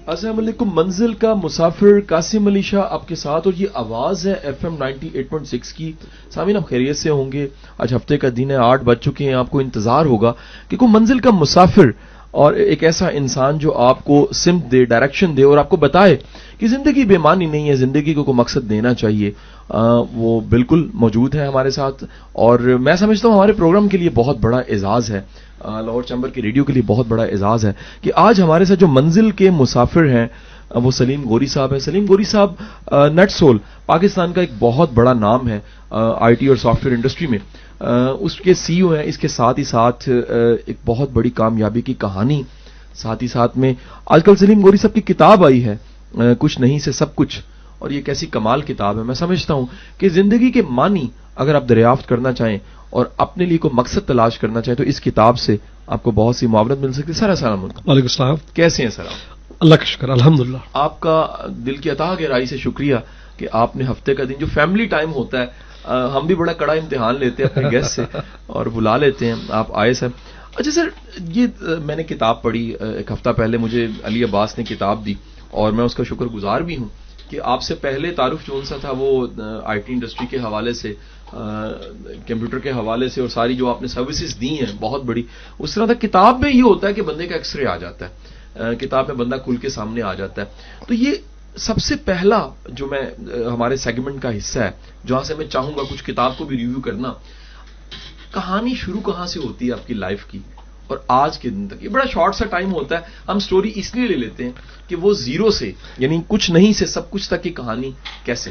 السلام علیکم. منزل کا مسافر قاسم علی شاہ آپ کے ساتھ, اور یہ آواز ہے FM 98.6 کی. سامعین آپ خیریت سے ہوں گے؟ آج ہفتے کا دن ہے, 8 بج چکے ہیں. آپ کو انتظار ہوگا کہ کوئی منزل کا مسافر اور ایک ایسا انسان جو آپ کو سمت دے, ڈائریکشن دے اور آپ کو بتائے کہ زندگی بے معنی نہیں ہے, زندگی کو کوئی مقصد دینا چاہیے. وہ بالکل موجود ہے ہمارے ساتھ, اور میں سمجھتا ہوں ہمارے پروگرام کے لیے بہت بڑا اعزاز ہے, لاہور چیمبر کے ریڈیو کے لیے بہت بڑا اعزاز ہے کہ آج ہمارے ساتھ جو منزل کے مسافر ہیں وہ سلیم گوری صاحب ہیں. سلیم گوری صاحب نیٹ سول پاکستان کا ایک بہت بڑا نام ہے آئی ٹی اور سافٹ ویئر انڈسٹری میں. اس کے سی او ہیں. اس کے ساتھ ہی ساتھ ایک بہت بڑی کامیابی کی کہانی ساتھ ہی ساتھ میں آج کل سلیم گوری صاحب کی کتاب آئی ہے, کچھ نہیں سے سب کچھ, اور یہ کیسی کمال کتاب ہے. میں سمجھتا ہوں کہ زندگی کے معنی اگر آپ دریافت کرنا چاہیں اور اپنے لیے کوئی مقصد تلاش کرنا چاہیں تو اس کتاب سے آپ کو بہت سی معاونت مل سکتی ہے. سر السلام علیکم. وعلیکم السلام. کیسے ہیں سر آپ؟ اللہ کا شکر, الحمدللہ. آپ کا دل کی عطا گہرائی سے شکریہ کہ آپ نے ہفتے کا دن جو فیملی ٹائم ہوتا ہے, ہم بھی بڑا کڑا امتحان لیتے ہیں اپنے گیسٹ سے اور بلا لیتے ہیں, آپ آئے سر. اچھا سر, یہ میں نے کتاب پڑھی ایک ہفتہ پہلے, مجھے علی عباس نے کتاب دی اور میں اس کا شکر گزار بھی ہوں کہ آپ سے پہلے تعارف جون سا تھا وہ آئی ٹی انڈسٹری کے حوالے سے, کمپیوٹر کے حوالے سے, اور ساری جو آپ نے سروسز دی ہیں بہت بڑی. اس طرح تک کتاب میں یہ ہوتا ہے کہ بندے کا ایکس رے آ جاتا ہے, کتاب میں بندہ کھل کے سامنے آ جاتا ہے. تو یہ سب سے پہلا جو میں ہمارے سیگمنٹ کا حصہ ہے جہاں سے میں چاہوں گا کچھ کتاب کو بھی ریویو کرنا. کہانی شروع کہاں سے ہوتی ہے آپ کی لائف کی اور آج کے دن تک؟ یہ بڑا شارٹ سا ٹائم ہوتا ہے, ہم سٹوری اس لیے لے لیتے ہیں کہ وہ زیرو سے یعنی کچھ نہیں سے سب کچھ تک کی کہانی کیسے.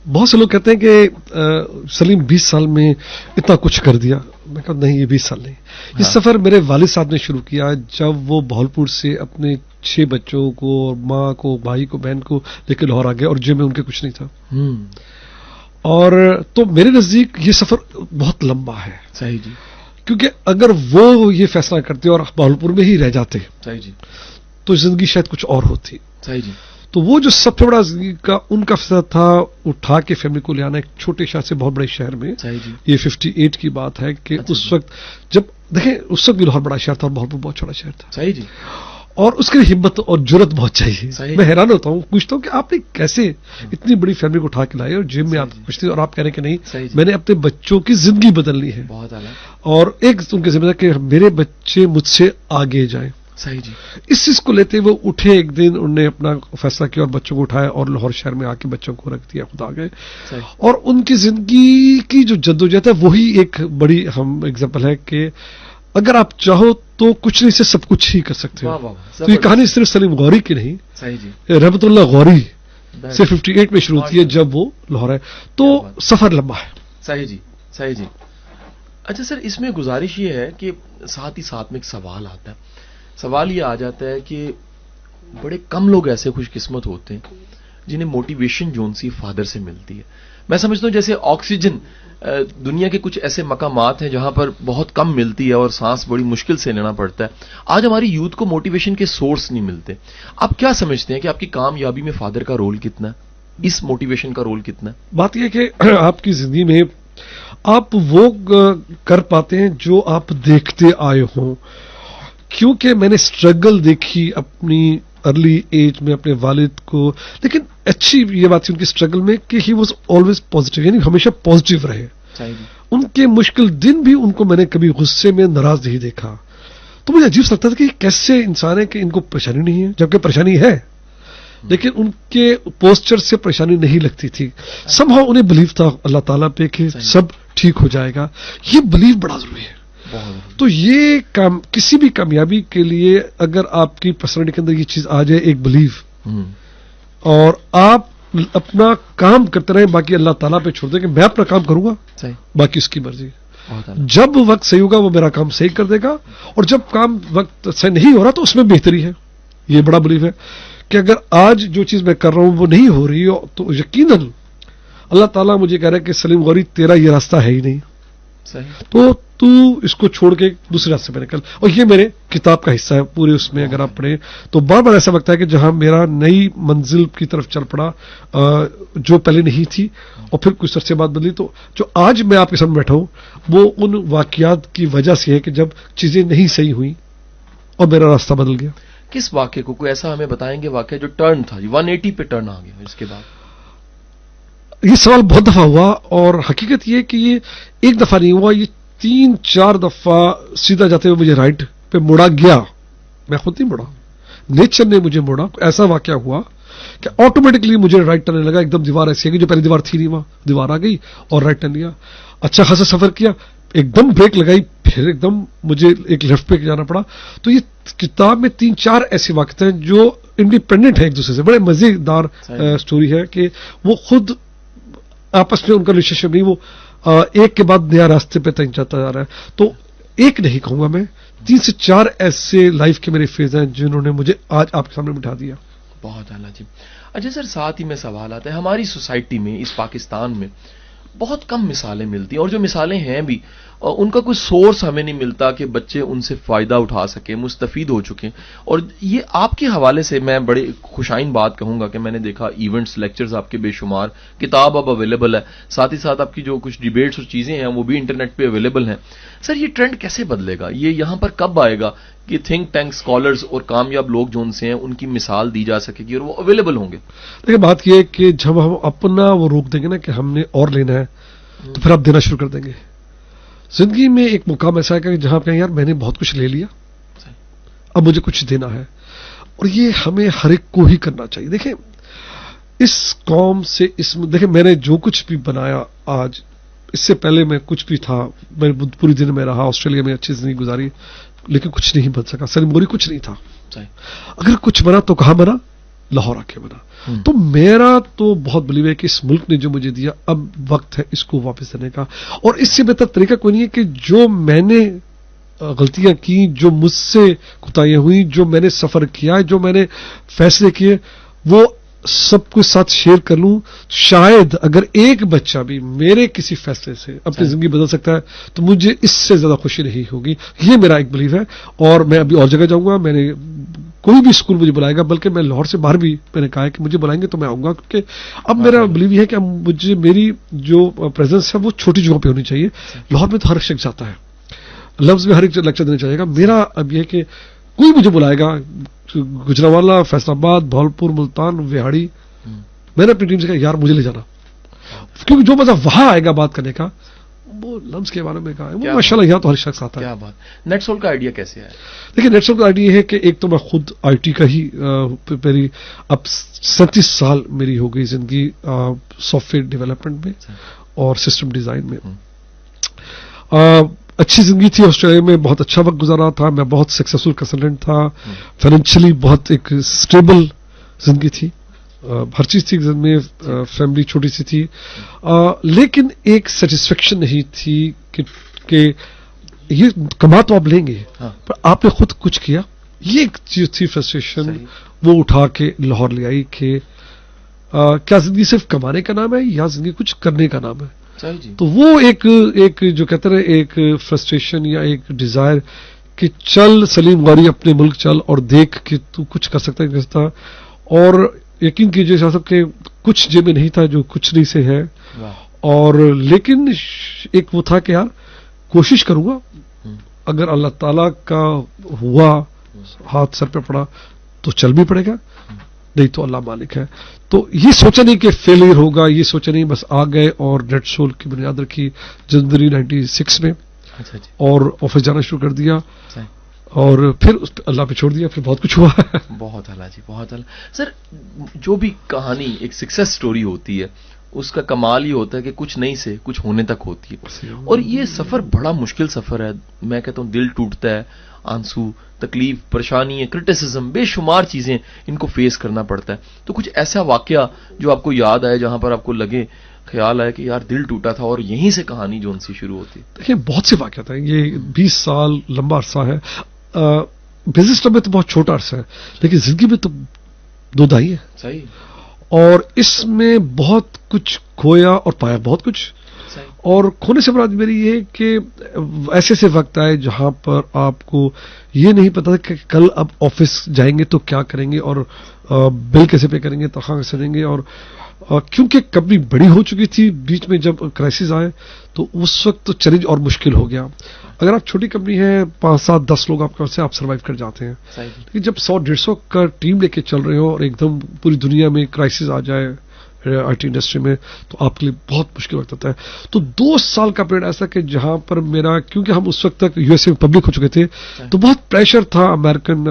بہت سے لوگ کہتے ہیں کہ سلیم 20 سال میں اتنا کچھ کر دیا. میں کہتا نہیں, یہ 20 سال نہیں. یہ سفر میرے والد صاحب نے شروع کیا جب وہ بھولپور سے اپنے 6 بچوں کو, ماں کو, بھائی کو, بہن کو لے کے لاہور آ گئے, اور جیب میں ان کے کچھ نہیں تھا. اور تو میرے نزدیک یہ سفر بہت لمبا ہے. صحیح جی. کیونکہ اگر وہ یہ فیصلہ کرتے اور بھولپور میں ہی رہ جاتے, صحیح جی, تو زندگی شاید کچھ اور ہوتی. صحیح جی. تو وہ جو سب سے بڑا زندگی کا ان کا فیصلہ تھا اٹھا کے فیملی کو لے آنا ایک چھوٹے شہر سے بہت بڑے شہر میں. صحیح جی. یہ 58 کی بات ہے کہ اس وقت جب دیکھیں اس وقت بھی لاہور بڑا شہر تھا اور بھولپور بہت چھوٹا شہر تھا. صحیح جی. اور اس کے لیے ہمت اور جرت بہت چاہیے. میں حیران ہوتا ہوں, پوچھتا ہوں کہ آپ نے کیسے اتنی بڑی فیملی کو اٹھا کے لائے اور جم میں آپ کچھ تھے, اور آپ کہہ رہے ہیں کہ نہیں میں نے اپنے بچوں کی زندگی بدلنی ہے. بہت اعلیٰ. اور ایک ان کی ذمہ داری کہ میرے بچے مجھ سے آگے جائیں. صحیح جی. اس چیز کو لیتے وہ اٹھے, ایک دن انہوں نے اپنا فیصلہ کیا اور بچوں کو اٹھایا اور لاہور شہر میں آ کے بچوں کو رکھ دیا, خود آ گئے. اور ان کی زندگی کی جو جدوجہد ہے وہی ایک بڑی اہم ایگزامپل ہے کہ اگر آپ چاہو تو کچھ نہیں سے سب کچھ ہی کر سکتے ہو. تو یہ کہانی صرف سلیم غوری کی نہیں, صحیح جی, رحمت اللہ غوری سے 58 میں شروع ہوتی ہے جب وہ لاہور ہے. تو سفر لمبا ہے. صحیح جی. صحیح جی. اچھا سر, اس میں گزارش یہ ہے کہ ساتھ ہی ساتھ میں ایک سوال آتا ہے. سوال یہ آ جاتا ہے کہ بڑے کم لوگ ایسے خوش قسمت ہوتے ہیں جنہیں موٹیویشن جون سی فادر سے ملتی ہے. میں سمجھتا ہوں جیسے آکسیجن دنیا کے کچھ ایسے مقامات ہیں جہاں پر بہت کم ملتی ہے اور سانس بڑی مشکل سے لینا پڑتا ہے. آج ہماری یوتھ کو موٹیویشن کے سورس نہیں ملتے. آپ کیا سمجھتے ہیں کہ آپ کی کامیابی میں فادر کا رول کتنا ہے, اس موٹیویشن کا رول کتنا ہے؟ بات یہ کہ آپ کی زندگی میں آپ وہ کر پاتے ہیں جو آپ دیکھتے آئے ہوں. کیونکہ میں نے سٹرگل دیکھی اپنی ارلی ایج میں اپنے والد کو, لیکن اچھی یہ بات تھی ان کی سٹرگل میں کہ ہی واز آلویز پازیٹیو, یعنی ہمیشہ پازیٹیو رہے. ان کے مشکل دن بھی ان کو میں نے کبھی غصے میں ناراض نہیں دیکھا. تو مجھے عجیب لگتا تھا کہ کیسے انسان ہے کہ ان کو پریشانی نہیں ہے, جبکہ پریشانی ہے, لیکن ان کے پوسچر سے پریشانی نہیں لگتی تھی. سم ہاؤ انہیں بلیو تھا اللہ تعالیٰ پہ کہ سب ٹھیک ہو جائے گا. یہ بلیو بڑا ضروری ہے. تو یہ کسی بھی کامیابی کے لیے اگر آپ کی پرسنالٹی کے اندر یہ چیز آ جائے, ایک بلیو, اور آپ اپنا کام کرتے رہیں, باقی اللہ تعالیٰ پہ چھوڑ دیں کہ میں اپنا کام کروں گا, باقی اس کی مرضی. جب وقت صحیح ہوگا وہ میرا کام صحیح کر دے گا, اور جب کام وقت صحیح نہیں ہو رہا تو اس میں بہتری ہے. یہ بڑا بلیو ہے کہ اگر آج جو چیز میں کر رہا ہوں وہ نہیں ہو رہی تو یقیناً اللہ تعالیٰ مجھے کہہ رہا ہے کہ سلیم غوری تیرا یہ راستہ ہے ہی نہیں, تو اس کو چھوڑ کے دوسرے راستے پہ نکل. اور یہ میرے کتاب کا حصہ ہے پورے, اس میں اگر آپ پڑھیں تو بار بار ایسا وقت ہے کہ جہاں میرا نئی منزل کی طرف چل پڑا جو پہلے نہیں تھی, اور پھر کچھ عرصے بعد بدلی. تو جو آج میں آپ کے سامنے بیٹھا ہوں وہ ان واقعات کی وجہ سے ہے کہ جب چیزیں نہیں صحیح ہوئیں اور میرا راستہ بدل گیا. کس واقعے کو، کوئی ایسا ہمیں بتائیں گے واقعہ جو ٹرن تھا، 180 پہ ٹرن آ گیا اس کے بعد؟ یہ سوال بہت دفعہ ہوا اور حقیقت یہ کہ یہ ایک دفعہ نہیں ہوا، یہ 3-4 دفعہ سیدھا جاتے ہوئے مجھے رائٹ پہ موڑا گیا. میں خود نہیں موڑا، نیچر نے مجھے موڑا. ایسا واقعہ ہوا کہ آٹومیٹکلی مجھے رائٹ ٹرن لگا. ایک دم دیوار ایسی ہے کہ جو پہلی دیوار تھی نہیں وہاں دیوار آ گئی اور رائٹ ٹرن لیا. اچھا خاصا سفر کیا، ایک دم بریک لگائی، پھر ایک دم مجھے ایک لیفٹ پہ جانا پڑا. تو یہ کتاب میں 3-4 ایسے واقعات ہیں جو انڈیپینڈنٹ ہیں ایک دوسرے سے. بڑے مزیدار سٹوری ہے کہ وہ خود آپس میں ان کا ریلیشن نہیں، وہ ایک کے بعد نیا راستے پہ تک جاتا جا رہا ہے. تو ایک نہیں کہوں گا میں، 3 سے 4 ایسے لائف کے میرے فیز ہیں جنہوں نے مجھے آج آپ کے سامنے بٹھا دیا. بہت اعلیٰ جی. اچھا سر، ساتھ ہی میں سوال آتا ہے، ہماری سوسائٹی میں اس پاکستان میں بہت کم مثالیں ملتی ہیں، اور جو مثالیں ہیں بھی ان کا کوئی سورس ہمیں نہیں ملتا کہ بچے ان سے فائدہ اٹھا سکیں، مستفید ہو چکے. اور یہ آپ کے حوالے سے میں بڑے خوشائن بات کہوں گا کہ میں نے دیکھا ایونٹس، لیکچرز آپ کے بے شمار، کتاب اب اویلیبل ہے، ساتھ ہی ساتھ آپ کی جو کچھ ڈیبیٹس اور چیزیں ہیں وہ بھی انٹرنیٹ پہ اویلیبل ہیں. سر یہ ٹرینڈ کیسے بدلے گا؟ یہ یہاں پر کب آئے گا کہ تھنک ٹینک اسکالرز اور کامیاب لوگ جو ان سے ہیں ان کی مثال دی جا سکے گی اور وہ اویلیبل ہوں گے؟ دیکھیں بات یہ ہے کہ جب ہم اپنا وہ روک دیں گے نا کہ ہم نے اور لینا ہے تو پھر آپ دینا شروع کر دیں گے. زندگی میں ایک مقام ایسا ہے کہ جہاں پہ یار میں نے بہت کچھ لے لیا، اب مجھے کچھ دینا ہے، اور یہ ہمیں ہر ایک کو ہی کرنا چاہیے. دیکھیں اس قوم سے دیکھیں میں نے جو کچھ بھی بنایا آج، اس سے پہلے میں کچھ بھی تھا، میں پوری دن میں رہا، آسٹریلیا میں اچھی زندگی گزاری، لیکن کچھ نہیں بن سکا. سلیموری کچھ نہیں تھا. اگر کچھ بنا تو کہاں بنا؟ لاہور آ کے بنا. تو میرا تو بہت بلیو ہے کہ اس ملک نے جو مجھے دیا اب وقت ہے اس کو واپس دینے کا. اور اس سے بہتر طریقہ کوئی نہیں ہے کہ جو میں نے غلطیاں کی، جو مجھ سے کوتاہیاں ہوئی، جو میں نے سفر کیا، جو میں نے فیصلے کیے، وہ سب کچھ ساتھ شیئر کر لوں. شاید اگر ایک بچہ بھی میرے کسی فیصلے سے اپنی زندگی بدل سکتا ہے تو مجھے اس سے زیادہ خوشی نہیں ہوگی. یہ میرا ایک بلیو ہے. اور میں ابھی اور جگہ جاؤں گا، میں نے کوئی بھی اسکول مجھے بلائے گا، بلکہ میں لاہور سے باہر بھی میں نے کہا ہے کہ مجھے بلائیں گے تو میں آؤں گا، کیونکہ اب میرا بلیو یہ ہے کہ مجھے میری جو پریزنس ہے وہ چھوٹی جگہوں پہ ہونی چاہیے. لاہور میں تو ہر شخص آتا ہے، لفظ میں ہر ایک لیکچر دینا چاہیے گا. میرا اب یہ ہے کہ کوئی مجھے بلائے گا، گجرانوالہ، فیصل آباد، بھاولپور، ملتان، وہاڑی، میں نے اپنی ٹیم سے کہا یار مجھے لے جانا، کیونکہ جو مزہ وہاں آئے گا بات کرنے کا، وہ لمس کے بارے میں کہا ہے وہ ماشاءاللہ یہاں تو ہر شخص آتا ہے. کیا بات. نیٹ سول کا آئیڈیا کیسے ہے؟ دیکھیں نیٹ سول کا آئیڈیا یہ ہے کہ ایک تو میں خود آئی ٹی کا ہی میری اب 37 سال میری ہو گئی زندگی سافٹ ویئر ڈیولپمنٹ میں اور سسٹم ڈیزائن میں. اچھی زندگی تھی آسٹریلیا میں، بہت اچھا وقت گزارا تھا، میں بہت سکسیسفل کنسلٹنٹ تھا، فائنینشلی بہت ایک اسٹیبل زندگی تھی، ہر چیز تھی میں، فیملی چھوٹی سی تھی، لیکن ایک سیٹسفیکشن نہیں تھی کہ یہ کما تو آپ لیں گے پر آپ نے خود کچھ کیا. یہ ایک چیز تھی فرسٹریشن، وہ اٹھا کے لاہور لے آئی کہ کیا زندگی صرف کمانے کا نام ہے یا زندگی کچھ کرنے کا نام ہے. تو وہ ایک جو کہتے ہیں ایک فرسٹریشن یا ایک ڈیزائر کہ چل سلیم غوری اپنے ملک چل اور دیکھ کہ تو کچھ کر سکتا ہے. اور یقین کیجیے صاحب کہ کچھ جیب میں نہیں تھا جو کچھ نہیں سے ہے، اور لیکن ایک وہ تھا کہ یار کوشش کروں گا، اگر اللہ تعالیٰ کا ہوا ہاتھ سر پہ پڑا تو چل بھی پڑے گا، نہیں تو اللہ مالک ہے. تو یہ سوچا نہیں کہ فیلئر ہوگا، یہ سوچا نہیں، بس آ گئے اور نیٹ سول کی بنیاد رکھی جنوری 96 میں اور آفس جانا شروع کر دیا اور پھر اللہ پہ چھوڑ دیا. پھر بہت کچھ ہوا. بہت اعلیٰ جی، بہت اعلیٰ. سر جو بھی کہانی ایک سکسیس سٹوری ہوتی ہے اس کا کمال یہ ہوتا ہے کہ کچھ نہیں سے کچھ ہونے تک ہوتی ہے، اور یہ سفر بڑا مشکل سفر ہے. میں کہتا ہوں دل ٹوٹتا ہے، آنسو، تکلیف، پریشانی، کرٹیسزم، بے شمار چیزیں ان کو فیس کرنا پڑتا ہے. تو کچھ ایسا واقعہ جو آپ کو یاد آئے جہاں پر آپ کو لگے، خیال آیا کہ یار دل ٹوٹا تھا اور یہیں سے کہانی جو ان سے شروع ہوتی ہے؟ دیکھیں بہت سے واقعات ہیں، یہ 20 سال لمبا عرصہ ہے. بزنس میں تو بہت چھوٹا عرصہ ہے، لیکن زندگی میں تو 2 دہائی ہے. صحیح. اور اس میں بہت کچھ کھویا اور پایا بہت کچھ. اور کھونے سے مراد میری یہ کہ ایسے سے وقت آئے جہاں پر آپ کو یہ نہیں پتا کہ کل اب آفس جائیں گے تو کیا کریں گے، اور بل کیسے پے کریں گے، تنخواہ کیسے دیں گے. اور کیونکہ کمپنی بڑی ہو چکی تھی، بیچ میں جب کرائسس آئے تو اس وقت تو چیلنج اور مشکل ہو گیا. اگر آپ چھوٹی کمپنی ہے 5 7 10 لوگ آپ کے سے آپ سروائیو کر جاتے ہیں, لیکن جب 100 150 کا ٹیم لے کے چل رہے ہو اور ایک دم پوری دنیا میں کرائسس آ جائے آئی ٹی انڈسٹری میں, تو آپ کے لیے بہت مشکل وقت ہوتا ہے. تو 2 سال کا پیریڈ ایسا کہ جہاں پر میرا, کیونکہ ہم اس وقت تک یو ایس اے میں پبلک ہو چکے تھے, تو بہت پریشر تھا امریکن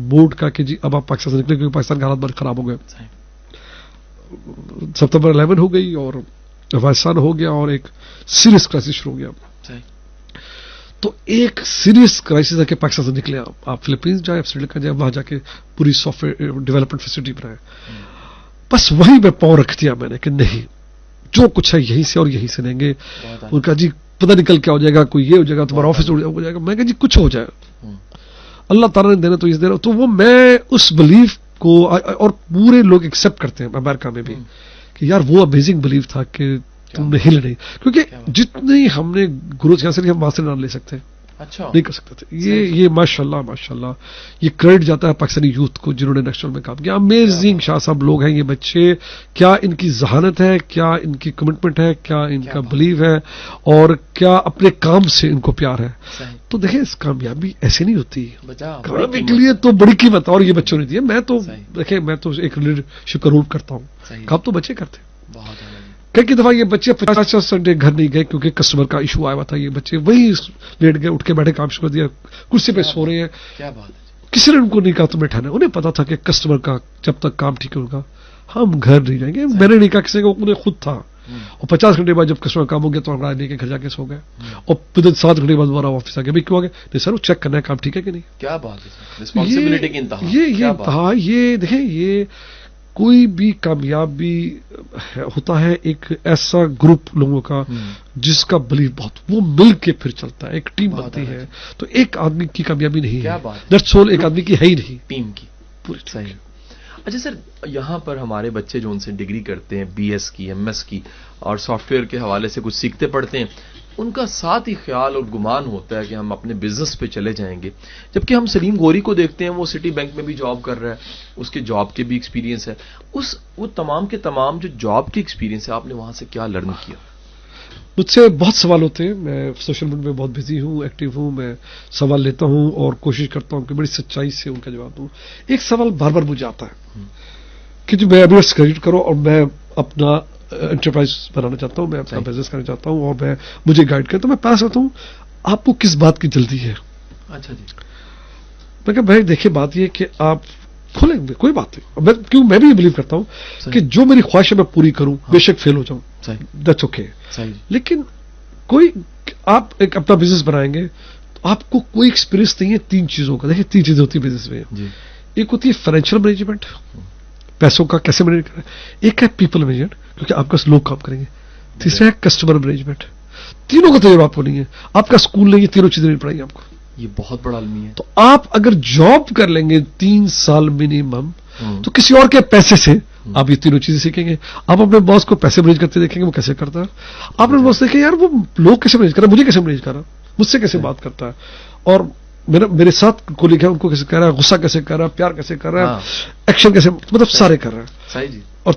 بورڈ کا کہ جی اب آپ پاکستان سے نکلے, کیونکہ پاکستان کے حالات بہت خراب ہو گئے. ستمبر 11 ہو گئی اور افغانستان ہو گیا اور ایک سیریس کرائسس شروع ہو گیا. تو ایک سیریس کرائسس ہے کہ پاکستان سے نکلے آپ فلپینز جائیں, آپ سری لنکا جائیں, وہاں جا کے پوری سافٹ ویئر ڈیولپمنٹ فیسلٹی بنائیں. بس وہیں پہ پاؤں رکھ دیا میں نے کہ نہیں, جو کچھ ہے یہیں سے اور یہیں سے لیں گے. ان کا جی پتہ نکل کیا ہو جائے گا, کوئی یہ ہو جائے گا, تمہارا آفس ہو جائے گا. میں کہا جی کچھ ہو جائے, اللہ تعالیٰ نے دینا تو یہ دینا. تو وہ میں اس بلیف کو, اور پورے لوگ ایکسپٹ کرتے ہیں امریکہ میں بھی کہ یار وہ امیزنگ بلیف تھا کہ تم نے ہل نہیں, کیونکہ جتنی ہم نے گروتھ یہاں سے نہیں, ہم وہاں سے نہ لے سکتے, نہیں کر سکتے تھے. یہ ماشاءاللہ یہ کریڈٹ جاتا ہے پاکستانی یوتھ کو جنہوں نے نیکسٹ لیول میں کام کیا. امیزنگ شاہ صاحب لوگ ہیں یہ بچے, کیا ان کی ذہانت ہے, کیا ان کی کمٹمنٹ ہے, کیا ان کا بلیو ہے, اور کیا اپنے کام سے ان کو پیار ہے. تو دیکھیں اس کامیابی ایسے نہیں ہوتی, کامیابی کے لیے تو بڑی قیمت, اور یہ بچوں نے دی ہے. میں تو دیکھیں میں تو ایک لیڈرشپ کا رول کرتا ہوں, کام تو بچے کرتے ہیں. کئی دفعہ یہ بچے 50 سنڈے گھر نہیں گئے کیونکہ کسٹمر کا ایشو آیا ہوا تھا. یہ بچے وہی لیٹ گئے, اٹھ کے بیٹھے, کام شروع کر دیا, کرسی پہ سو رہے ہیں. کسی نے ان کو نہیں کہا تمہیں ٹھہرنا, انہیں پتا تھا کہ کسٹمر کا جب تک کام ٹھیک ہوگا ہم گھر نہیں جائیں گے. میں نے نہیں کہا کسی کو, انہیں خود تھا. اور 50 گھنٹے بعد جب کسٹمر کام ہو گیا تو ہم لے کے گھر جا کے سو گئے, اور پھر 7 گھنٹے بعد دوبارہ آفس آ گیا. بھائی کیوں آ گئے؟ نہیں سر وہ چیک کرنا ہے کام ٹھیک ہے کہ نہیں. کیا بات ہے, رسپانسبلٹی کی انتہا. یہ انتہا. یہ دیکھیں, یہ کوئی بھی کامیابی ہوتا ہے ایک ایسا گروپ لوگوں کا جس کا بلیف بہت, وہ مل کے پھر چلتا ہے, ایک ٹیم بنتی ہے. تو ایک آدمی کی کامیابی نہیں ہے, دیٹس آل, ایک آدمی کی ہے ہی نہیں, ٹیم کی پوری. صحیح. اچھا سر, یہاں پر ہمارے بچے جو ان سے ڈگری کرتے ہیں, بی ایس کی, ایم ایس کی, اور سافٹ ویئر کے حوالے سے کچھ سیکھتے پڑھتے ہیں, ان کا ساتھ ہی خیال اور گمان ہوتا ہے کہ ہم اپنے بزنس پہ چلے جائیں گے. جبکہ ہم سلیم غوری کو دیکھتے ہیں, وہ سٹی بینک میں بھی جاب کر رہا ہے, اس کے جاب کے بھی ایکسپیرینس ہے. وہ تمام کے تمام جو جاب کے ایکسپیرینس ہے, آپ نے وہاں سے کیا لرن کیا؟ مجھ سے بہت سوال ہوتے ہیں, میں سوشل میڈیا میں بہت بزی ہوں, ایکٹیو ہوں, میں سوال لیتا ہوں اور کوشش کرتا ہوں کہ بڑی سچائی سے ان کا جواب دوں. ایک سوال بار بار مجھے آتا ہے کہ جو میں ابھی گریجویٹ کروں اور میں اپنا انٹرپرائز بنانا چاہتا ہوں, میں اپنا بزنس کرنا چاہتا ہوں, اور مجھے گائیڈ کریں, تو میں پاس آتا ہوں, آپ کو کس بات کی جلدی ہے؟ اچھا جی. میں کہا بھائی دیکھیے بات یہ کہ آپ کھولیں گے, کوئی بات نہیں, کیوں میں بھی یہ بلیو کرتا ہوں کہ جو میری خواہش ہے میں پوری کروں, بے شک فیل ہو جاؤں, دیٹس اوکے. لیکن کوئی آپ ایک اپنا بزنس بنائیں گے تو آپ کو کوئی ایکسپیرینس نہیں ہے 3 چیزوں کا. دیکھیے 3 چیزیں ہوتی ہیں بزنس میں. ایک ہوتی ہے فائنینشیل مینجمنٹ, پیسوں کا کیسے مینج کرنا. ایک ہے پیپل مینجمنٹ, کیونکہ آپ کا لوگ کام کریں گے. تیسرا ہے کسٹمر مینجمنٹ. تینوں کا تجربہ آپ کو نہیں ہے, آپ کا اسکول نہیں ہے, تینوں چیزیں نہیں پڑھائیں گے آپ کو. یہ بہت بڑا المیہ ہے. تو آپ اگر جاب کر لیں گے 3 سال منیمم, تو کسی اور کے پیسے سے آپ یہ تینوں چیزیں سیکھیں گے. آپ اپنے باس کو پیسے مینیج کرتے دیکھیں گے وہ کیسے کرتا ہے. آپ اپنے باس دیکھیں یار وہ لوگ کیسے مینیج کر رہا ہے, مجھے کیسے مینیج کر رہا ہے, مجھ سے کیسے بات کرتا ہے, اور میرے ساتھ کولیگ ہے ان کو کیسے کر رہا ہے, غصہ کیسے کر رہا ہے, پیار کیسے کر رہا ہے, ایکشن کیسے, مطلب سارے کر رہا ہے. صحیح جی. اور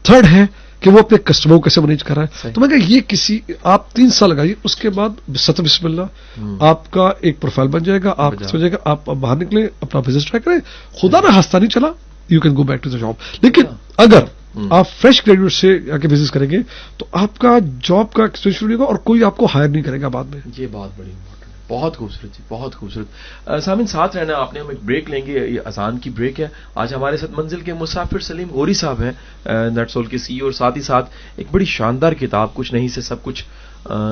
تھرڈ ہے کہ وہ اپنے کسٹمر کو کیسے مینیج کر رہا ہے. تو میں کہا یہ کسی آپ 3 سال لگائیے, اس کے بعد ستر بسم اللہ آپ کا ایک پروفائل بن جائے گا, آپ سمجھے گا, آپ باہر نکلیں, اپنا بزنس ٹرائی کریں, خدا نہ ہنستا نہیں چلا, you can go back to the job. لیکن اگر آپ فریش گریجویٹ سے آ کے بزنس کریں گے تو آپ کا جاب کا ایکسپیرینس نہیں ہوگا اور کوئی آپ کو ہائر نہیں کرے گا بعد میں. یہ بات بڑی امپورٹنٹ ہے. بہت خوبصورت جی, بہت خوبصورت. سامعین ساتھ رہنا آپ نے, ہم ایک بریک لیں گے, یہ اذان کی بریک ہے. آج ہمارے ساتھ منزل کے مسافر سلیم غوری صاحب ہیں, نیٹسول کے سی, اور ساتھ ہی ساتھ ایک بڑی شاندار کتاب کچھ نہیں سے سب کچھ,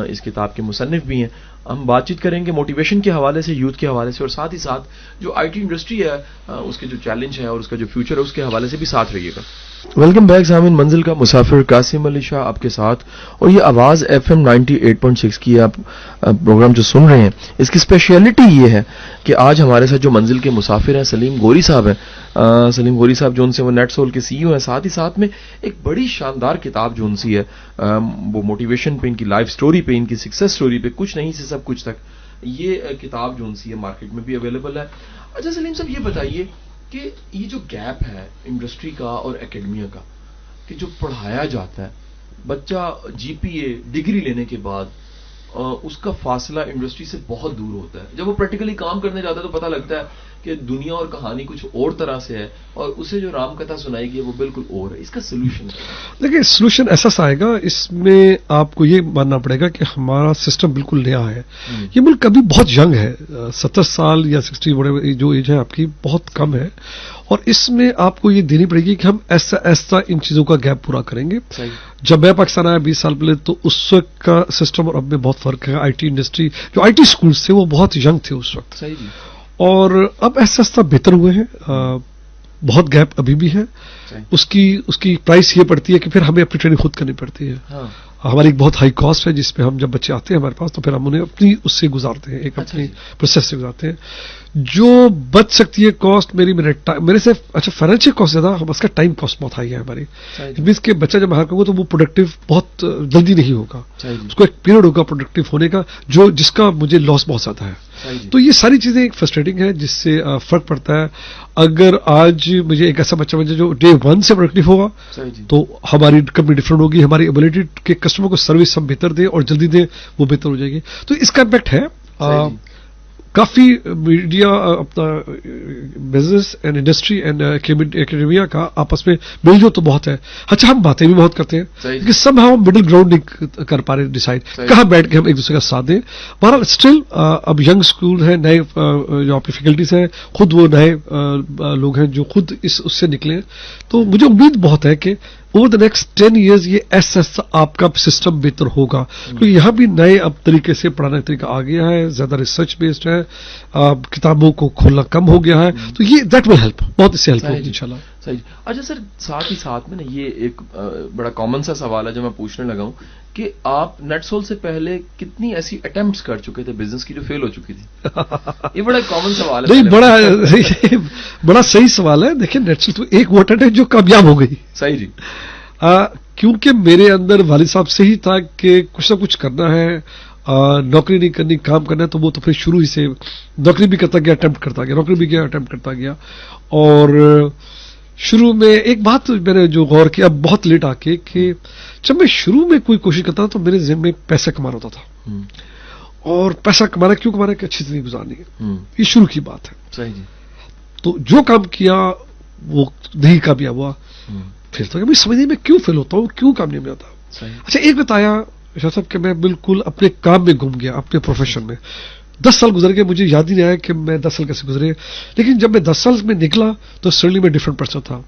اس کتاب کے مصنف بھی ہیں. ہم بات چیت کریں گے موٹیویشن کے حوالے سے, یوتھ کے حوالے سے, اور ساتھ ہی ساتھ جو آئی ٹی انڈسٹری ہے اس کے جو چیلنج ہے اور اس کا جو فیوچر ہے اس کے حوالے سے بھی ساتھ رہیے گا. ویلکم بیک سامعین, منزل کا مسافر قاسم علی شاہ آپ کے ساتھ, اور یہ آواز FM 98.6 کی آپ پروگرام جو سن رہے ہیں, اس کی اسپیشلٹی یہ ہے کہ آج ہمارے ساتھ جو منزل کے مسافر ہیں سلیم غوری صاحب ہیں. سلیم غوری صاحب جو ان سے وہ نیٹ سول کے CEO ہیں, ساتھ ہی ساتھ میں ایک بڑی شاندار کتاب جو ان سی ہے وہ موٹیویشن پہ, ان کی لائف سٹوری پہ, ان کی سکسیس سٹوری پہ, کچھ نہیں سے سب کچھ تک, یہ کتاب جو ان سی ہے مارکیٹ میں بھی اویلیبل ہے. اچھا سلیم صاحب یہ بتائیے کہ یہ جو گیپ ہے انڈسٹری کا اور اکیڈمیا کا, کہ جو پڑھایا جاتا ہے, بچہ GPA ڈگری لینے کے بعد اس کا فاصلہ انڈسٹری سے بہت دور ہوتا ہے. جب وہ پریکٹیکلی کام کرنے جاتا ہے تو پتہ لگتا ہے کہ دنیا اور کہانی کچھ اور طرح سے ہے, اور اسے جو رام کتھا سنائی گئی وہ بالکل اور ہے. اس کا سولوشن دیکھیں, سولوشن ایسا سا آئے گا, اس میں آپ کو یہ ماننا پڑے گا کہ ہمارا سسٹم بالکل نیا ہے. یہ ملک ابھی بہت ینگ ہے, 70 سال یا 60 جو ایج ہے آپ کی بہت کم ہے, اور اس میں آپ کو یہ دینی پڑے گی کہ ہم ایسا ایسا ان چیزوں کا گیپ پورا کریں گے. جب میں پاکستان آیا 20 سال پہلے تو اس وقت کا سسٹم اور اب میں بہت فرق ہے. آئی ٹی انڈسٹری, جو آئی ٹی اسکولز تھے وہ بہت ینگ تھے اس وقت, اور اب ایسا ایسا بہتر ہوئے ہیں. بہت گیپ ابھی بھی ہے. اس کی پرائس یہ پڑتی ہے کہ پھر ہمیں اپنی ٹریننگ خود کرنی پڑتی ہے. ہماری ایک بہت ہائی کاسٹ ہے جس پہ ہم جب بچے آتے ہیں ہمارے پاس تو پھر ہم انہیں اپنی اس سے گزارتے ہیں, ایک اپنی پروسیس سے گزارتے ہیں. جو بچ سکتی ہے کاسٹ میرے سے اچھا فائنینشیل کاسٹ زیادہ, ہم اس کا ٹائم کاسٹ بہت ہائی ہے ہماری. مینس کہ بچہ جب باہر کروں گا تو وہ پروڈکٹیو بہت جلدی نہیں ہوگا, اس کو ایک پیریڈ ہوگا پروڈکٹیو ہونے کا جس کا مجھے لاس بہت زیادہ ہے. تو یہ ساری چیزیں ایک فرسٹریٹنگ ہے جس سے فرق پڑتا ہے. اگر آج مجھے ایک ایسا بچہ مجھے جو ڈے 1 سے پروڈکٹیو ہوگا تو ہماری کمپنی ڈفرنٹ ہوگی, ہماری ایبلٹی کہ کسٹمر کو سروس ہم بہتر دیں اور جلدی دیں وہ بہتر ہو جائے گی. تو اس کا امپیکٹ ہے. کافی میڈیا اپنا business and industry and academia کا آپس میں مل جو تو بہت ہے. اچھا ہم باتیں بھی بہت کرتے ہیں لیکن سب ہم مڈل گراؤنڈ نہیں کر پا رہے ڈیسائیڈ کہاں بیٹھ کے ہم ایک دوسرے کا ساتھ دیں. بہرحال اسٹل اب ینگ اسکول ہیں, نئے جو آپ کی فیکلٹیز ہیں, خود وہ نئے لوگ ہیں جو خود اس سے نکلے. تو مجھے امید بہت ہے کہ اوور دا نیکسٹ 10 ایئرز یہ ایسا آپ کا سسٹم بہتر ہوگا, کیونکہ یہاں بھی نئے اب طریقے سے پڑھانے کا طریقہ آ گیا ہے, زیادہ ریسرچ بیسڈ ہے, کتابوں کو کھولنا کم ہو گیا ہے. تو یہ دیٹ ول ہیلپ, بہت اس سے ہیلپ ہوگی انشاءاللہ. صحیح. اچھا سر, ساتھ ہی ساتھ میں نا یہ ایک بڑا کامن سا سوال ہے جو میں پوچھنے لگا ہوں کہ آپ نیٹ سول سے پہلے کتنی ایسی اٹیمپٹس کر چکے تھے بزنس کی جو فیل ہو چکی تھی؟ یہ بڑا کامن سوال ہے. نہیں, بڑا صحیح سوال ہے. دیکھیں نیٹ سول تو ایک وہ اٹیمپٹ ہے جو کامیاب ہو گئی. صحیح جی. کیونکہ میرے اندر والد صاحب سے ہی تھا کہ کچھ نہ کچھ کرنا ہے, نوکری نہیں کرنی, کام کرنا ہے. تو وہ تو پھر شروع ہی سے نوکری بھی کرتا گیا, اٹیمپٹ کرتا گیا, نوکری بھی کیا, اٹیمپٹ کرتا گیا. اور شروع میں ایک بات میں نے جو غور کیا بہت لیٹ آ کے کہ جب میں شروع میں کوئی کوشش کرتا تو میرے ذہن میں پیسہ کمانا ہوتا تھا, اور پیسہ کمانا کیوں کمانا کہ اچھی زندگی گزارنی ہے. یہ شروع کی بات ہے. صحیح جی. تو جو کام کیا وہ نہیں کامیاب ہوا. پھر تو میں سمجھنے میں کیوں فیل ہوتا ہوں, کیوں کام نہیں ہوتا. اچھا ایک بتایا شاہ صاحب کہ میں بالکل اپنے کام میں گم گیا, اپنے پروفیشن میں 10 سال گزر گئے, مجھے یاد ہی نہیں آیا کہ میں 10 سال کیسے گزرے. لیکن جب میں 10 سال میں نکلا تو سڈنلی میں ڈفرنٹ پرسن تھا.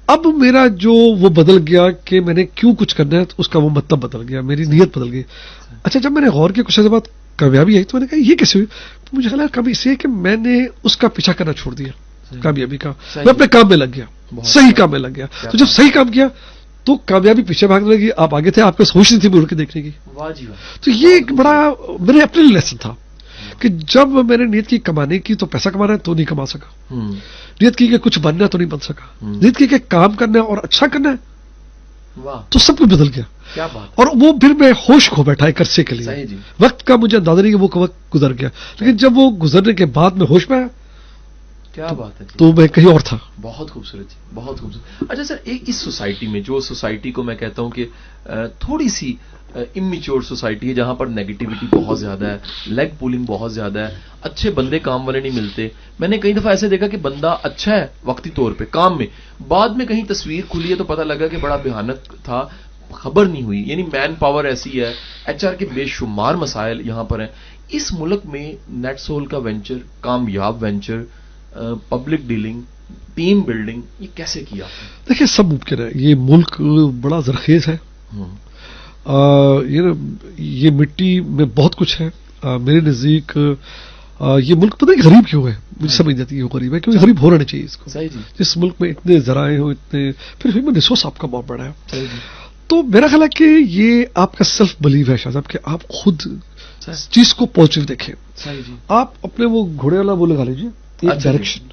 اب میرا جو وہ بدل گیا کہ میں نے کیوں کچھ کرنا ہے, تو اس کا وہ مطلب بدل گیا, میری نیت بدل گئی. اچھا جب میں نے غور کیا کچھ ایسے بات کامیابی آئی تو میں نے کہا یہ کیسے ہوئی. مجھے خیال ہے کبھی اس لیے کہ میں نے اس کا پیچھا کرنا چھوڑ دیا کامیابی کا, میں اپنے کام میں لگ گیا, صحیح کام میں لگ گیا. تو جب صحیح کام کیا تو کامیابی پیچھے بھاگنے لگی. آپ آگے تھے, آپ کے ہوش نہیں تھی مڑ کے دیکھنے کی. تو یہ ایک بڑا میرے اپنے لیسن تھا کہ جب میں نے نیت کی کمانے کی تو پیسہ کمانا ہے تو نہیں کما سکا, نیت کی کہ کچھ بننا ہے تو نہیں بن سکا, نیت کی کہ کام کرنا ہے اور اچھا کرنا ہے تو سب کچھ بدل گیا. اور وہ پھر میں ہوش کھو بیٹھا ایک عرصے کے لیے. وقت کا مجھے اندازہ نہیں کہ وہ وقت گزر گیا, لیکن جب وہ گزرنے کے بعد میں ہوش میں آیا کیا بات ہے تو میں کہیں اور تھا. بہت خوبصورت, بہت خوبصورت. اچھا سر, ایک اس سوسائٹی میں جو سوسائٹی کو میں کہتا ہوں کہ تھوڑی سی امیچور سوسائٹی ہے, جہاں پر نیگیٹیوٹی بہت زیادہ ہے, لیگ پولنگ بہت زیادہ ہے, اچھے بندے کام والے نہیں ملتے. میں نے کئی دفعہ ایسے دیکھا کہ بندہ اچھا ہے وقتی طور پہ کام میں, بعد میں کہیں تصویر کھلی ہے تو پتہ لگا کہ بڑا بھیانک تھا, خبر نہیں ہوئی. یعنی مین پاور ایسی ہے, ایچ آر کے بے شمار مسائل یہاں پر ہیں. اس ملک میں نیٹ سول کا وینچر, کامیاب venture, public dealing, team building, یہ کیسے کیا؟ دیکھیں سب ممکن ہے. یہ ملک بڑا زرخیز ہے, یہ مٹی میں بہت کچھ ہے. میرے نزدیک یہ ملک پتہ نہیں غریب کیوں ہے, مجھے سمجھ جاتی ہے یہ غریب ہے, کیونکہ غریب ہونا نہیں چاہیے اس کو. جس ملک میں اتنے ذرائع ہوں, اتنے پھر ہیومن ریسورس آپ کا بہت بڑا ہے. تو میرا خیال ہے کہ یہ آپ کا سیلف بلیو ہے شاہ صاحب, کہ آپ خود چیز کو پازیٹیو دیکھیں. آپ اپنے وہ گھوڑے والا وہ لگا لیجیے ایک ڈائریکشن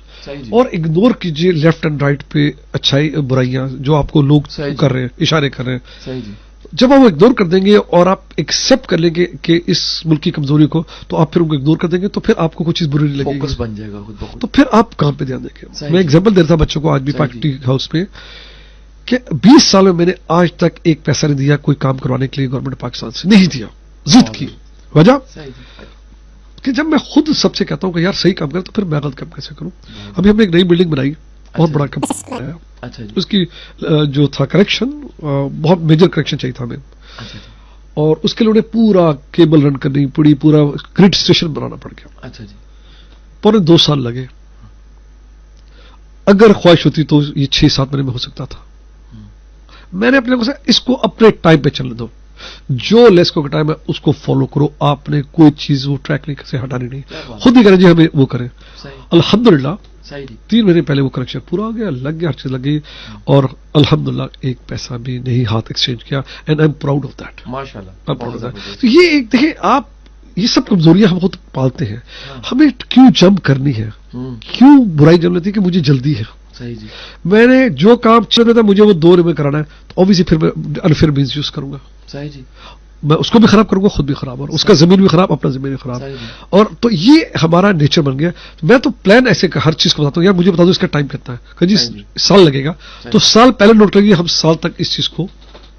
اور اگنور کیجیے لیفٹ اینڈ رائٹ پہ اچھائی برائیاں جو آپ کو لوگ کر رہے ہیں, اشارے کر رہے ہیں. جب آپ اگنور کر دیں گے اور آپ ایکسپٹ کر لیں گے کہ اس ملک کی کمزوری کو, تو آپ پھر ان کو اگنور کر دیں گے, تو پھر آپ کو کوئی چیز بری نہیں لگے گی, فوکس بن جائے گا خود بخود. تو پھر آپ کام پہ دھیان دیں گے. میں ایگزامپل دیتا بچوں کو آج بھی پارٹی ہاؤس پہ کہ 20 سال میں نے آج تک ایک پیسہ نہیں دیا کوئی کام کروانے کے لیے گورنمنٹ پاکستان سے, نہیں دیا. ضد کی وجہ صحیح جی. کہ جب میں خود سب سے کہتا ہوں کہ یار صحیح کام کرے تو پھر میں غلط کام کیسے کروں. ابھی ہم نے ایک نئی بلڈنگ بنائی, بہت بڑا کام ہے. اچھا جی. اس کی جو تھا کریکشن, بہت میجر کریکشن چاہیے تھا ہمیں, اچھا جی. اور اس کے لیے انہیں پورا کیبل رن کرنی پڑی, پورا گریڈ اسٹیشن بنانا پڑ گیا. اچھا جی. پورے 2 سال لگے. اگر خواہش ہوتی تو یہ 6-7 مہینے میں ہو سکتا تھا. میں نے اپنے کو سے اس کو اپنے ٹائم پہ چلنے دو, جو لیس کو ٹائم ہے اس کو فالو کرو, آپ نے کوئی چیز وہ ٹریک نہیں سے ہٹانی نہیں, خود ہی کریں جی ہمیں وہ کریں. الحمدللہ 3 مہینے پہلے وہ کریکشن پورا ہو گیا, لگ گیا, ہر چیز لگ گئی, اور الحمدللہ ایک پیسہ بھی نہیں ہاتھ ایکسچینج کیا. And I am proud of that, ماشاءاللہ. تو یہ ایک دیکھیں آپ, یہ سب کمزوریاں ہم خود پالتے ہیں. ہمیں کیوں جمپ کرنی ہے, کیوں برائی جم لیتی ہے کہ مجھے جلدی ہے. صحیح جی. میں نے جو کام چل رہا تھا مجھے وہ 2 میں کرانا ہے, تو obviously پھر میں انفیئر مینس یوز کروں گا. صحیح جی. میں اس کو بھی خراب کروں گا, خود بھی خراب, اور اس کا زمین بھی خراب, اپنا زمین بھی خراب. اور تو یہ ہمارا نیچر بن گیا. میں تو پلان ایسے ہر چیز کو بتاتا ہوں, یار مجھے بتا دو اس کا ٹائم کتنا ہے, کہ جی سال لگے گا, تو سال پہلے نوٹ کریے ہم سال تک اس چیز کو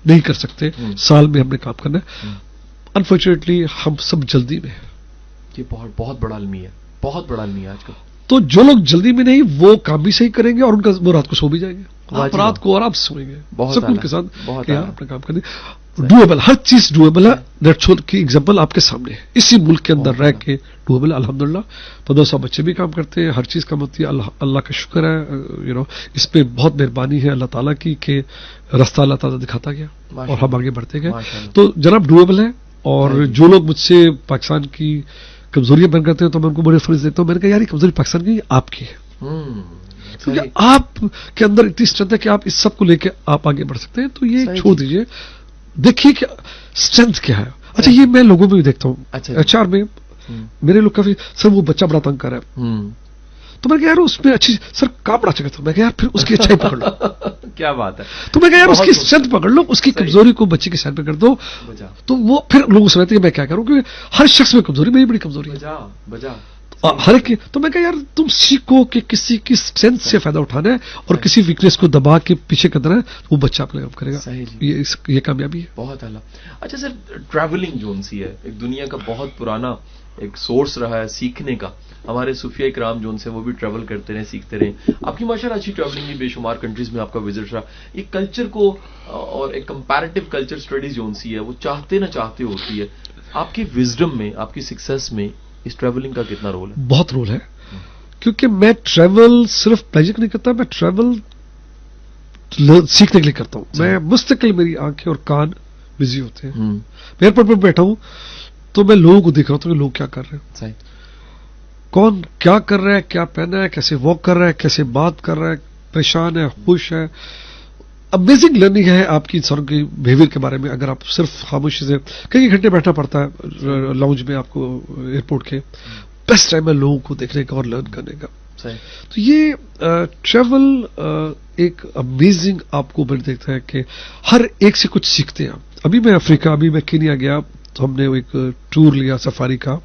نہیں کر سکتے, سال میں ہم نے کام کرنا ہے. انفارچونیٹلی ہم سب جلدی میں ہیں. یہ بہت بڑا المیہ ہے, بہت بڑا المیہ آج کل. تو جو لوگ جلدی میں نہیں وہ کام بھی صحیح کریں گے, اور ان کا وہ رات کو سو بھی جائیں گے, آپ رات کو آرام سے سوئیں گے سکون کے ساتھ کہ یار اپنا کام کریں. ڈویبل, ہر چیز ڈویبل ہے. نیٹ کی ایگزامپل آپ کے سامنے ہے, اسی ملک کے اندر رہ کے ڈویبل. الحمدللہ 1500 بچے بھی کام کرتے ہیں, ہر چیز کام ہوتی ہے. اللہ کا شکر ہے, اس پہ بہت مہربانی ہے اللہ تعالیٰ کی کہ رستہ اللہ تعالیٰ دکھاتا گیا اور ہم آگے بڑھتے گئے. تو جناب ڈویبل ہے. اور جو لوگ مجھ سے پاکستان کی کمزوریاں بیان کرتے ہیں تو میں ان کو بڑے فرض دیتا ہوں. میں نے کہا یار یہ کمزوری پاکستان کی آپ کی ہے, کیونکہ آپ کے اندر اتنی اسٹرینتھ ہے کہ آپ اس سب کو لے کے آپ آگے بڑھ سکتے ہیں. تو یہ چھوڑ دیجئے, دیکھیے کہ اسٹرینتھ کیا ہے. اچھا یہ میں لوگوں میں بھی دیکھتا ہوں, HR میں میرے لوگ کافی سر وہ بچہ بڑا تنگ کر رہا ہے, تو میں کہا یار اس میں اچھی سر کام بڑا چکا تھا. میں کہا یار پھر اس کی اچھائی پکڑ لو. کیا بات ہے. تو میں کہا یار اس کی اسٹرینتھ پکڑ لو, اس کی کمزوری کو بچے کے سائڈ پہ کر دو, تو وہ پھر لوگوں سمجھتے ہیں کہ میں کیا کروں, کیونکہ ہر شخص میں کمزوری, میری بڑی کمزوری ہے ہر ایک. تو میں کہا یار تم سیکھو کہ کسی کی اسٹرینتھ سے فائدہ اٹھانا ہے اور کسی ویکنیس کو دبا کے پیچھے کرنا ہے, وہ بچہ اپنے کام کرے گا. یہ کامیابی ہے. بہت اعلیٰ. اچھا سر, ٹریولنگ جو سی ہے ایک دنیا کا بہت پرانا ایک سورس رہا ہے سیکھنے کا. ہمارے صوفیہ کرام جو سے وہ بھی ٹریول کرتے رہے, سیکھتے رہے. آپ کی ماشاءاللہ اچھی ٹریولنگ بھی, بے شمار کنٹریز میں آپ کا وزٹ رہا. یہ کلچر کو اور ایک کمپیریٹو کلچر اسٹڈیز جو سی ہے وہ چاہتے نہ چاہتے ہوتی ہے. آپ کی وزڈم میں, آپ کی سکسیس میں اس ٹریولنگ کا کتنا رول ہے؟ بہت رول ہے, کیونکہ میں ٹریول صرف پلیجر نہیں کرتا, میں ٹریول سیکھنے کے لیے کرتا ہوں. میں مستقل میری آنکھیں اور کان بزی ہوتے ہیں. میں ایئرپورٹ پہ بیٹھا ہوں تو میں لوگوں کو دیکھ رہا ہوں کہ لوگ کیا کر رہے ہیں, کون کیا کر رہا ہے, کیا پہنا ہے, کیسے واک کر رہا ہے, کیسے بات کر رہا ہے, پریشان ہے, خوش ہے. امیزنگ لرننگ ہے آپ کی انسانوں کی بہیویئر کے بارے میں. اگر آپ صرف خاموشی سے کئی گھنٹے بیٹھنا پڑتا ہے لاؤنج میں آپ کو ایئرپورٹ کے, بیسٹ ٹائم ہے لوگوں کو دیکھنے کا اور لرن کرنے کا. تو یہ ٹریول ایک امیزنگ آپ کو بن دیکھتا ہے کہ ہر ایک سے کچھ سیکھتے ہیں. ابھی میں افریقہ, ابھی میں کینیا گیا تو ہم نے ایک ٹور لیا سفاری کا,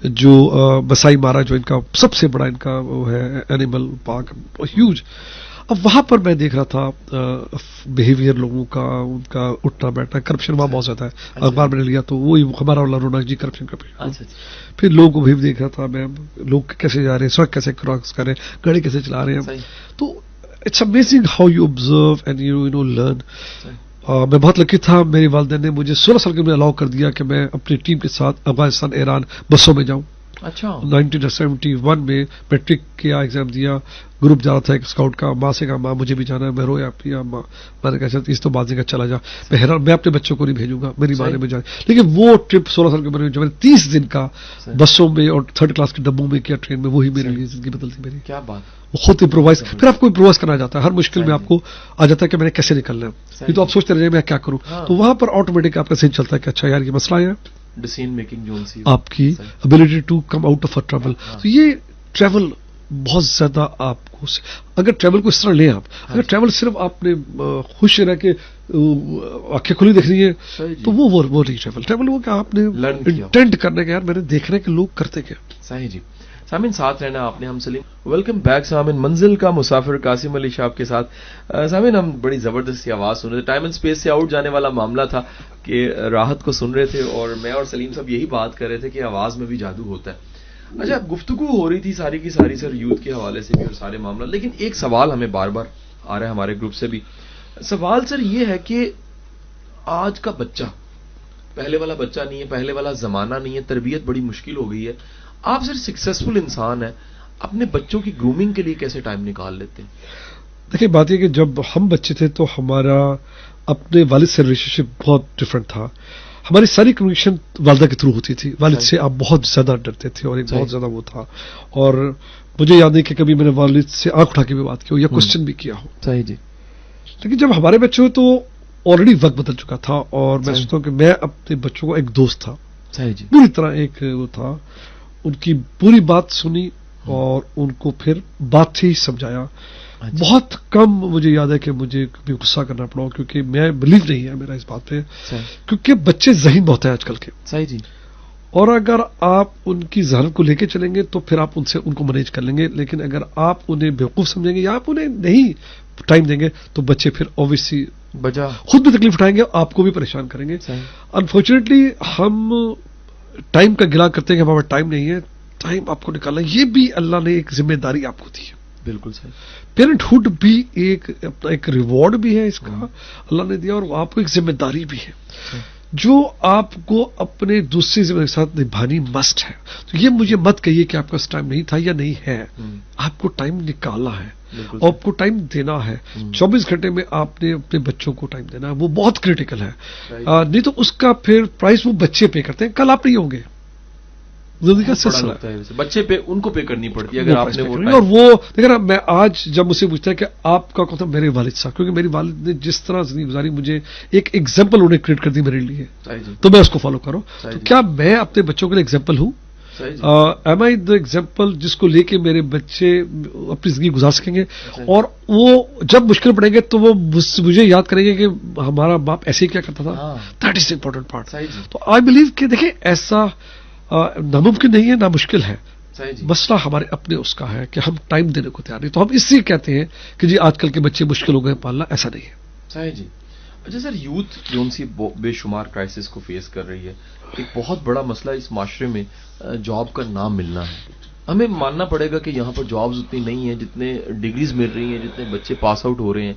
جو مسائی مارا, جو ان کا سب سے بڑا ان کا وہ ہے اینیمل پارک, ہیوج. اب وہاں پر میں دیکھ رہا تھا بیہیویئر لوگوں کا, ان کا اٹھنا بیٹھنا. کرپشن وہاں بہت زیادہ ہے. اخبار میں نے لیا تو وہی ہمارا والا رونق جی کرپشن. پھر لوگوں کو بھی دیکھ رہا تھا میں, لوگ کیسے جا رہے ہیں, سڑک کیسے کراس کر رہے ہیں, گاڑی کیسے چلا رہے ہیں. تو it's amazing how you observe and you know learn. میں بہت لکی تھا, میری والدین نے مجھے 16 سال کے میں الاؤ کر دیا کہ میں اپنی ٹیم کے ساتھ افغانستان ایران بسوں میں جاؤں. اچھا 1971 میں میٹرک کیا, ایگزام دیا, گروپ جا رہا تھا ایک اسکاؤٹ کا. ماں سے کہا ماں مجھے بھی جانا ہے, میں رویا پیا. ماں میں نے کہا اس تو بازی کا چلا جا, میں حیران, میں اپنے بچوں کو نہیں بھیجوں گا, میری ماں نے مجھے. لیکن وہ ٹرپ 16 سال کے عمر میں جو میں نے 30 دن کا بسوں میں اور 3rd کلاس کے ڈبوں میں کیا, ٹرین میں, وہی میرے لیے زندگی بدلتی میری. کیا بات, خود امپرووائز. پھر آپ کو امپرووائز کرنا جاتا ہے, ہر مشکل میں آپ کو آ جاتا ہے کہ میں نے کیسے نکلنا ہے. یہ تو آپ سوچتے رہے میں کیا کروں, تو وہاں پر آٹومیٹک آپ کا صحیح چلتا ہے کہ اچھا یار یہ مسئلہ ہے, ڈیسیژن میکنگ جو آپ کی ability to come out of travel. تو یہ ٹریول بہت زیادہ آپ کو, اگر ٹریول کو اس طرح لیں آپ, اگر ٹریول صرف آپ نے خوش رہ کے آنکھیں کھلی دیکھ رہی ہے تو وہ نہیں ٹریول. ٹریول وہ کہ آپ نے انٹینٹ کرنے کا, یار میں نے دیکھنا ہے کہ لوگ کرتے کیا. صحیح جی. سامعین ساتھ رہنا آپ نے. ہم سلیم ویلکم بیک. سامعین منزل کا مسافر قاسم علی شاہ کے ساتھ. سامعین ہم بڑی زبردست آواز سن رہے تھے. ٹائم اینڈ اسپیس سے آؤٹ جانے والا معاملہ تھا کہ راحت کو سن رہے تھے اور میں اور سلیم صاحب یہی بات کر رہے تھے کہ آواز میں بھی جادو ہوتا ہے. اچھا گفتگو ہو رہی تھی ساری کی ساری سر یوتھ کے حوالے سے بھی اور سارے معاملہ, لیکن ایک سوال ہمیں بار بار آ رہا ہے ہمارے گروپ سے بھی. سوال سر یہ ہے کہ آج کا بچہ پہلے والا بچہ نہیں ہے, پہلے والا زمانہ نہیں ہے, تربیت بڑی مشکل ہو گئی ہے. آپ سر سکسیسفل انسان ہیں, اپنے بچوں کی گرومنگ کے لیے کیسے ٹائم نکال لیتے ہیں؟ دیکھیں بات یہ کہ جب ہم بچے تھے تو ہمارا اپنے والد سے ریلیشن شپ بہت ڈفرینٹ تھا. ہماری ساری کمیونیکیشن والدہ کے تھرو ہوتی تھی. والد سے آپ بہت زیادہ ڈرتے تھے اور ایک بہت زیادہ وہ تھا, اور مجھے یاد نہیں کہ کبھی میں نے والد سے آنکھ اٹھا کے بھی بات کی ہو یا کوشچن بھی کیا ہو. صحیح جی. لیکن جب ہمارے بچے ہوئے تو آلریڈی وقت بدل چکا تھا, اور میں سوچتا ہوں کہ میں اپنے بچوں کو ایک دوست تھا. صحیح جی. پوری طرح ایک وہ تھا, ان کی پوری بات سنی اور ان کو پھر بات سے ہی سمجھایا. بہت کم مجھے یاد ہے کہ مجھے کبھی غصہ کرنا پڑا, کیونکہ میں بلیو نہیں ہے میرا اس بات پہ, کیونکہ بچے ذہین بہت ہیں آج کل کے. صحیح جی. اور اگر آپ ان کی ذہن کو لے کے چلیں گے تو پھر آپ ان کو مینیج کر لیں گے, لیکن اگر آپ انہیں بیوقوف سمجھیں گے یا آپ انہیں نہیں ٹائم دیں گے تو بچے پھر اوبیسلی خود بھی تکلیف اٹھائیں گے, آپ کو بھی پریشان کریں گے. انفارچونیٹلی ہم ٹائم کا گلا کرتے ہیں کہ ہمارا ٹائم نہیں ہے. ٹائم آپ کو نکالنا, یہ بھی اللہ نے ایک ذمہ داری آپ کو دی ہے. بالکل صحیح. پیرنٹ ہوڈ بھی ایک ریوارڈ بھی ہے اس کا اللہ نے دیا, اور آپ کو ایک ذمہ داری بھی ہے جو آپ کو اپنے دوسری ذمہ داری کے ساتھ نبھانی مسٹ ہے. تو یہ مجھے مت کہیے کہ آپ کا ٹائم نہیں تھا یا نہیں ہے, آپ کو ٹائم نکالنا ہے اور آپ کو ٹائم دینا ہے. 24 گھنٹے میں آپ نے اپنے بچوں کو ٹائم دینا ہے, وہ بہت کریٹیکل ہے. نہیں تو اس کا پھر پرائز وہ بچے پے کرتے ہیں, کل آپ نہیں ہوں گے. زندگی کا سلسلہ ہے, بچے پہ ان کو پے کرنی پڑتی ہے اگر آپ نے وہ. اور وہ دیکھنا, میں آج جب مجھ سے پوچھتا ہے کہ آپ کا کون تھا, میرے والد صاحب, کیونکہ میری والد نے جس طرح زندگی گزاری مجھے ایک ایگزامپل انہیں کریٹ کر دی میرے لیے, تو میں اس کو فالو کروں. تو کیا میں اپنے بچوں کے لیے ایگزامپل ہوں؟ ایم آئی دا ایگزامپل جس کو لے کے میرے بچے اپنی زندگی گزار سکیں گے, اور وہ جب مشکل پڑیں گے تو وہ مجھے یاد کریں گے کہ ہمارا باپ ایسے ہی کیا کرتا تھا. That is important part. تو آئی بلیو کہ دیکھیں ایسا ناممکن نہیں ہے, نامشکل ہے. مسئلہ ہمارے اپنے اس کا ہے کہ ہم ٹائم دینے کو تیار نہیں. تو ہم اس لیے کہتے ہیں کہ جی آج کل کے بچے مشکل ہو گئے پالنا, ایسا نہیں ہے. صحیح جی. اچھا سر, یوتھ جون سی بے شمار کرائسس کو فیس کر رہی ہے. ایک بہت بڑا مسئلہ اس معاشرے میں جاب کا نام ملنا ہے. ہمیں ماننا پڑے گا کہ یہاں پر جابز اتنی نہیں ہیں جتنے ڈگریز مل رہی ہیں, جتنے بچے پاس آؤٹ ہو رہے ہیں.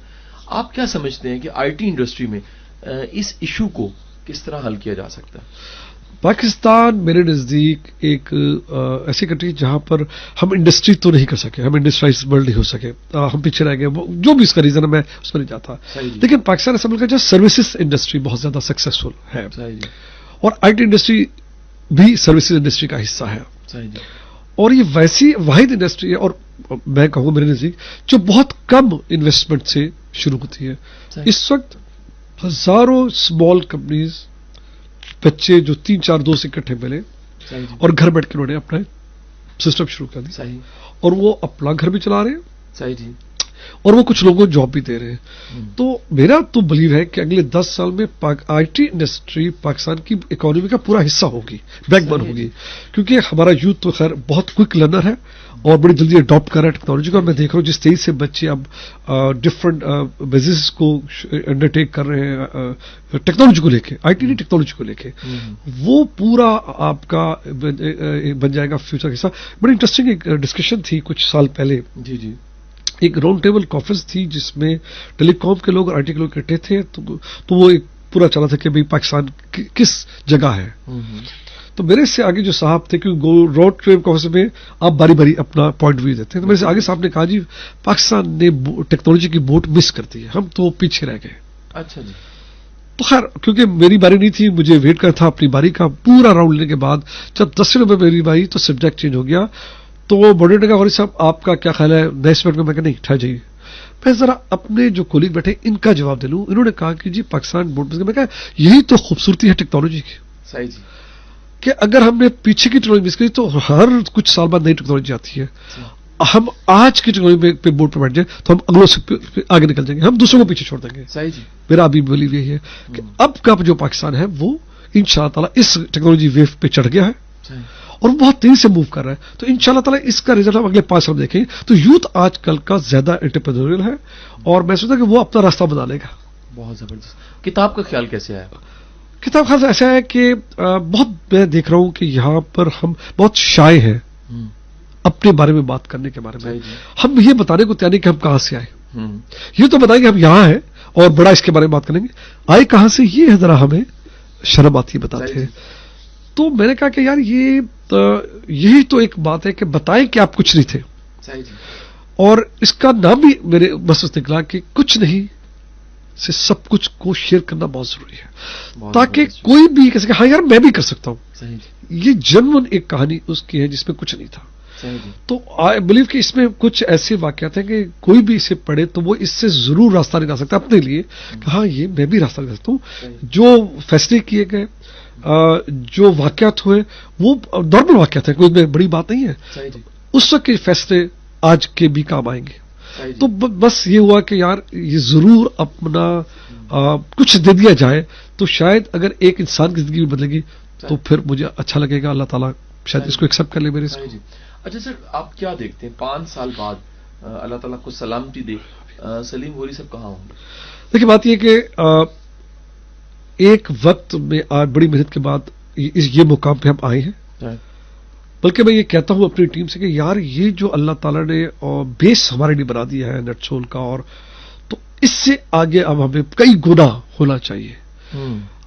آپ کیا سمجھتے ہیں کہ آئی ٹی انڈسٹری میں اس ایشو کو کس طرح حل کیا جا سکتا ہے؟ پاکستان میرے نزدیک ایک ایسی کنٹری جہاں پر ہم انڈسٹری تو نہیں کر سکے, ہم انڈسٹرائز ورلڈ نہیں ہو سکے, ہم پیچھے رہ گئے. جو بھی اس کا ریزن ہے میں اس پر نہیں جاتا, لیکن پاکستان ایسا ملک ہے جو سروسز انڈسٹری بہت زیادہ سکسیسفل ہے, اور آئی ٹی انڈسٹری بھی سروسز انڈسٹری کا حصہ ہے. اور یہ ویسی واحد انڈسٹری ہے, اور میں کہوں میرے نزدیک جو بہت کم انویسٹمنٹ سے شروع ہوتی ہے. اس وقت ہزاروں اسمال کمپنیز, بچے جو 3-4 دوست اکٹھے ملے اور گھر بیٹھ کے انہوں نے اپنا سسٹم شروع کر دیا, اور وہ اپنا گھر بھی چلا رہے ہیں اور وہ کچھ لوگوں کو جاب بھی دے رہے ہیں. تو میرا تو بلیو ہے کہ اگلے 10 سال میں آئی ٹی انڈسٹری پاکستان کی اکانومی کا پورا حصہ ہوگی, بیک بون ہوگی, کیونکہ ہمارا یوتھ تو خیر بہت کوئک لرنر ہے اور بڑی جلدی اڈاپٹ کر رہا ہے ٹیکنالوجی کو. اور میں دیکھ رہا ہوں جس تیزی سے بچے اب ڈفرنٹ بزنس کو انڈرٹیک کر رہے ہیں ٹیکنالوجی کو لے کے, آئی ٹی نہیں ٹیکنالوجی کو لے کے, وہ پورا آپ کا بن جائے گا فیوچر حصہ. بڑی انٹرسٹنگ ایک ڈسکشن تھی کچھ سال پہلے, ایک راؤنڈ ٹیبل کانفرنس تھی جس میں ٹیلی کام کے لوگ اور آئی ٹی کے لوگ اکٹھے تھے. تو وہ ایک پورا چلا تھا کہ بھائی پاکستان کس جگہ ہے. تو میرے سے آگے جو صاحب تھے, کیونکہ روڈ ٹریپ کانفرنس میں آپ باری باری اپنا پوائنٹ ویو دیتے ہیں, تو میرے سے آگے صاحب نے کہا جی پاکستان نے ٹیکنالوجی کی بوٹ مس کر دی ہے, ہم تو پیچھے رہ گئے. اچھا جی. تو خیر کیونکہ میری باری نہیں تھی, مجھے ویٹ کرنا تھا اپنی باری کا. پورا راؤنڈ لینے کے بعد جب 10 منٹ میں میری باری تو سبجیکٹ چینج ہو گیا. تو وہ بڑے نے کہا غوری صاحب آپ کا کیا خیال ہے نیکسٹ منٹ میں؟ میں کہا نہیں ٹھہر جائیے, میں ذرا اپنے جو کولیگ بیٹھے ان کا جواب دے لوں. انہوں نے کہا کہ جی پاکستان بورڈ میں کہا یہی تو خوبصورتی ہے ٹیکنالوجی کی. صحیح جی. کہ اگر ہم نے پیچھے کی ٹیکنالوجی مس کی تو ہر کچھ سال بعد نئی ٹیکنالوجی آتی ہے. ہم آج کی ٹیکنالوجی پہ بورڈ پہ بیٹھ جائیں تو ہم اگلوں سے آگے نکل جائیں گے, ہم دوسروں کو پیچھے چھوڑ دیں گے. صحیح جی. میرا ابھی بلیو یہی ہے کہ اب کا جو پاکستان ہے وہ انشاءاللہ تعالیٰ اس ٹیکنالوجی ویو پہ چڑھ گیا ہے, اور بہت تیزی سے موو کر رہا ہے. تو انشاءاللہ تعالیٰ اس کا رزلٹ ہم اگلے 5 سال دیکھیں. تو یوتھ آج کل کا زیادہ انٹرپرینوریل ہے اور میں سوچتا کہ وہ اپنا راستہ بنا لے گا. بہت زبردست. کتاب کا خیال کیسے آیا؟ کتاب خاص ایسا ہے کہ بہت میں دیکھ رہا ہوں کہ یہاں پر ہم بہت شائع ہیں اپنے بارے میں بات کرنے کے بارے میں. ہم یہ بتانے کو تیار نہیں کہ ہم کہاں سے آئے. یہ تو بتائیں کہ ہم یہاں ہیں اور بڑا اس کے بارے میں بات کریں گے. آئے کہاں سے یہ ذرا ہمیں شرم آتی ہے بتاتے ہیں. تو میں نے کہا کہ یار یہی تو ایک بات ہے کہ بتائیں کہ آپ کچھ نہیں تھے. اور اس کا نام بھی میرے بس نکلا کہ کچھ نہیں سے سب کچھ کو شیئر کرنا بہت ضروری ہے تاکہ کوئی بھی کہہ سکے ہاں یار میں بھی کر سکتا ہوں. یہ جنون ایک کہانی اس کی ہے جس میں کچھ نہیں تھا. تو آئی بلیو کہ اس میں کچھ ایسے واقعات ہیں کہ کوئی بھی اسے پڑھے تو وہ اس سے ضرور راستہ نکال سکتا ہے اپنے لیے کہ ہاں یہ میں بھی راستہ نکال سکتا ہوں. جو فیصلے کیے گئے جو واقعات ہوئے وہ نارمل واقعات ہیں, کوئی بڑی بات نہیں ہے. اس وقت کے فیصلے آج کے بھی کام آئیں گے. تو بس یہ ہوا کہ یار یہ ضرور اپنا کچھ دے دیا جائے تو شاید اگر ایک انسان کی زندگی بدلے گی تو پھر مجھے اچھا لگے گا. اللہ تعالیٰ شاید اس کو ایکسیپٹ کر لے میرے سے. اچھا سر, آپ کیا دیکھتے ہیں 5 سال بعد اللہ تعالیٰ کو سلامتی دے سلیم غوری صاحب کہاں ہوں گے؟ دیکھیے بات یہ کہ ایک وقت میں آج بڑی محنت کے بعد یہ مقام پہ ہم آئے ہیں. بلکہ میں یہ کہتا ہوں اپنی ٹیم سے کہ یار یہ جو اللہ تعالیٰ نے بیس ہمارے لیے بنا دیا ہے نیٹ سول کا, اور تو اس سے آگے اب ہمیں کئی گنا ہونا چاہیے.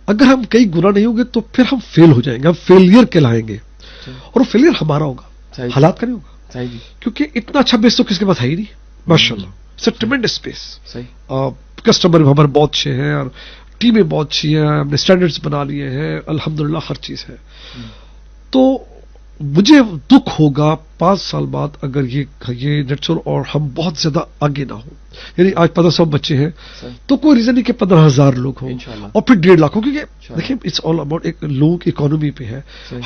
اگر ہم کئی گنا نہیں ہوں گے تو پھر ہم فیل ہو جائیں گے, ہم فیلئر کہلائیں گے. اور وہ فیلئر ہمارا ہوگا, حالات کا نہیں ہوگا. کیونکہ اتنا اچھا بیس تو کس کے پاس ہے ہی نہیں. ماشاء اللہ it's a tremendous base. Customer ہمارے بہت اچھے ہیں اور ٹیمیں بہت اچھی ہیں, ہم نے اسٹینڈرڈز بنا لیے ہیں الحمدللہ, ہر چیز ہے. تو مجھے دکھ ہوگا 5 سال بعد اگر یہ نیٹ سول اور ہم بہت زیادہ آگے نہ ہوں. یعنی آج 1500 بچے ہیں تو کوئی ریزن نہیں کہ 15,000 لوگ ہوں اور پھر 1.5 لاکھ ہوں. کیونکہ دیکھیں اٹس آل اباؤٹ ایک لوگوں کی اکانومی پہ ہے.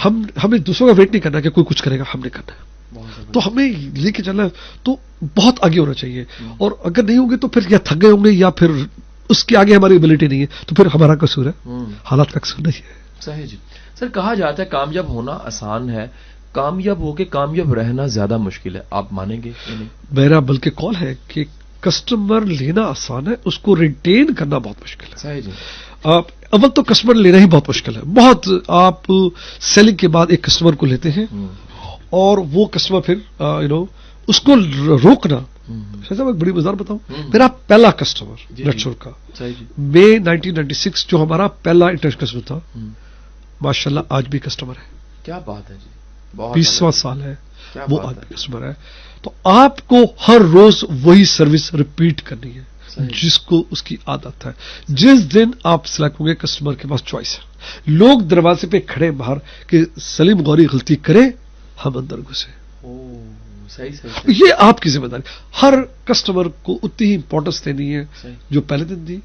ہمیں دوسروں کا ویٹ نہیں کرنا کہ کوئی کچھ کرے گا, ہم نے کرنا ہے. تو ہمیں لے کے چلنا ہے تو بہت آگے ہونا چاہیے. اور اگر نہیں ہوں گے تو پھر یا تھک گئے ہوں گے یا پھر اس کے آگے ہماری ایبلٹی نہیں ہے, تو پھر ہمارا قصور ہے, حالات کا قصور نہیں ہے. صحیح جی. سر کہا جاتا ہے کامیاب ہونا آسان ہے, کامیاب ہو کے کامیاب رہنا زیادہ مشکل ہے. آپ مانیں گے یا نہیں؟ میرا بلکہ کال ہے کہ کسٹمر لینا آسان ہے, اس کو ریٹین کرنا بہت مشکل ہے. صحیح جی. اول تو کسٹمر لینا ہی بہت مشکل ہے. بہت آپ سیلنگ کے بعد ایک کسٹمر کو لیتے ہیں اور وہ کسٹمر پھر اس کو روکنا. شاید صاحب ایک بڑی مزار بتاؤں, میرا پہلا کسٹمر نیٹ سول کا مئی 1996 جو ہمارا پہلا انٹرنیشنل کسٹمر تھا, ماشاءاللہ آج بھی کسٹمر ہے. کیا بات ہے جی, 20واں سال ہے وہ آج بھی کسٹمر ہے. تو آپ کو ہر روز وہی سروس ریپیٹ کرنی ہے جس کو اس کی عادت ہے. جس دن آپ سلیکٹ ہوں گے کسٹمر کے پاس چوائس ہے. لوگ دروازے پہ کھڑے باہر کہ سلیم غوری غلطی کرے, ہم اندر گھسے. یہ آپ کی ذمہ داری. ہر کسٹمر کو اتنی ہی امپورٹنس دینی ہے جو پہلے دن دی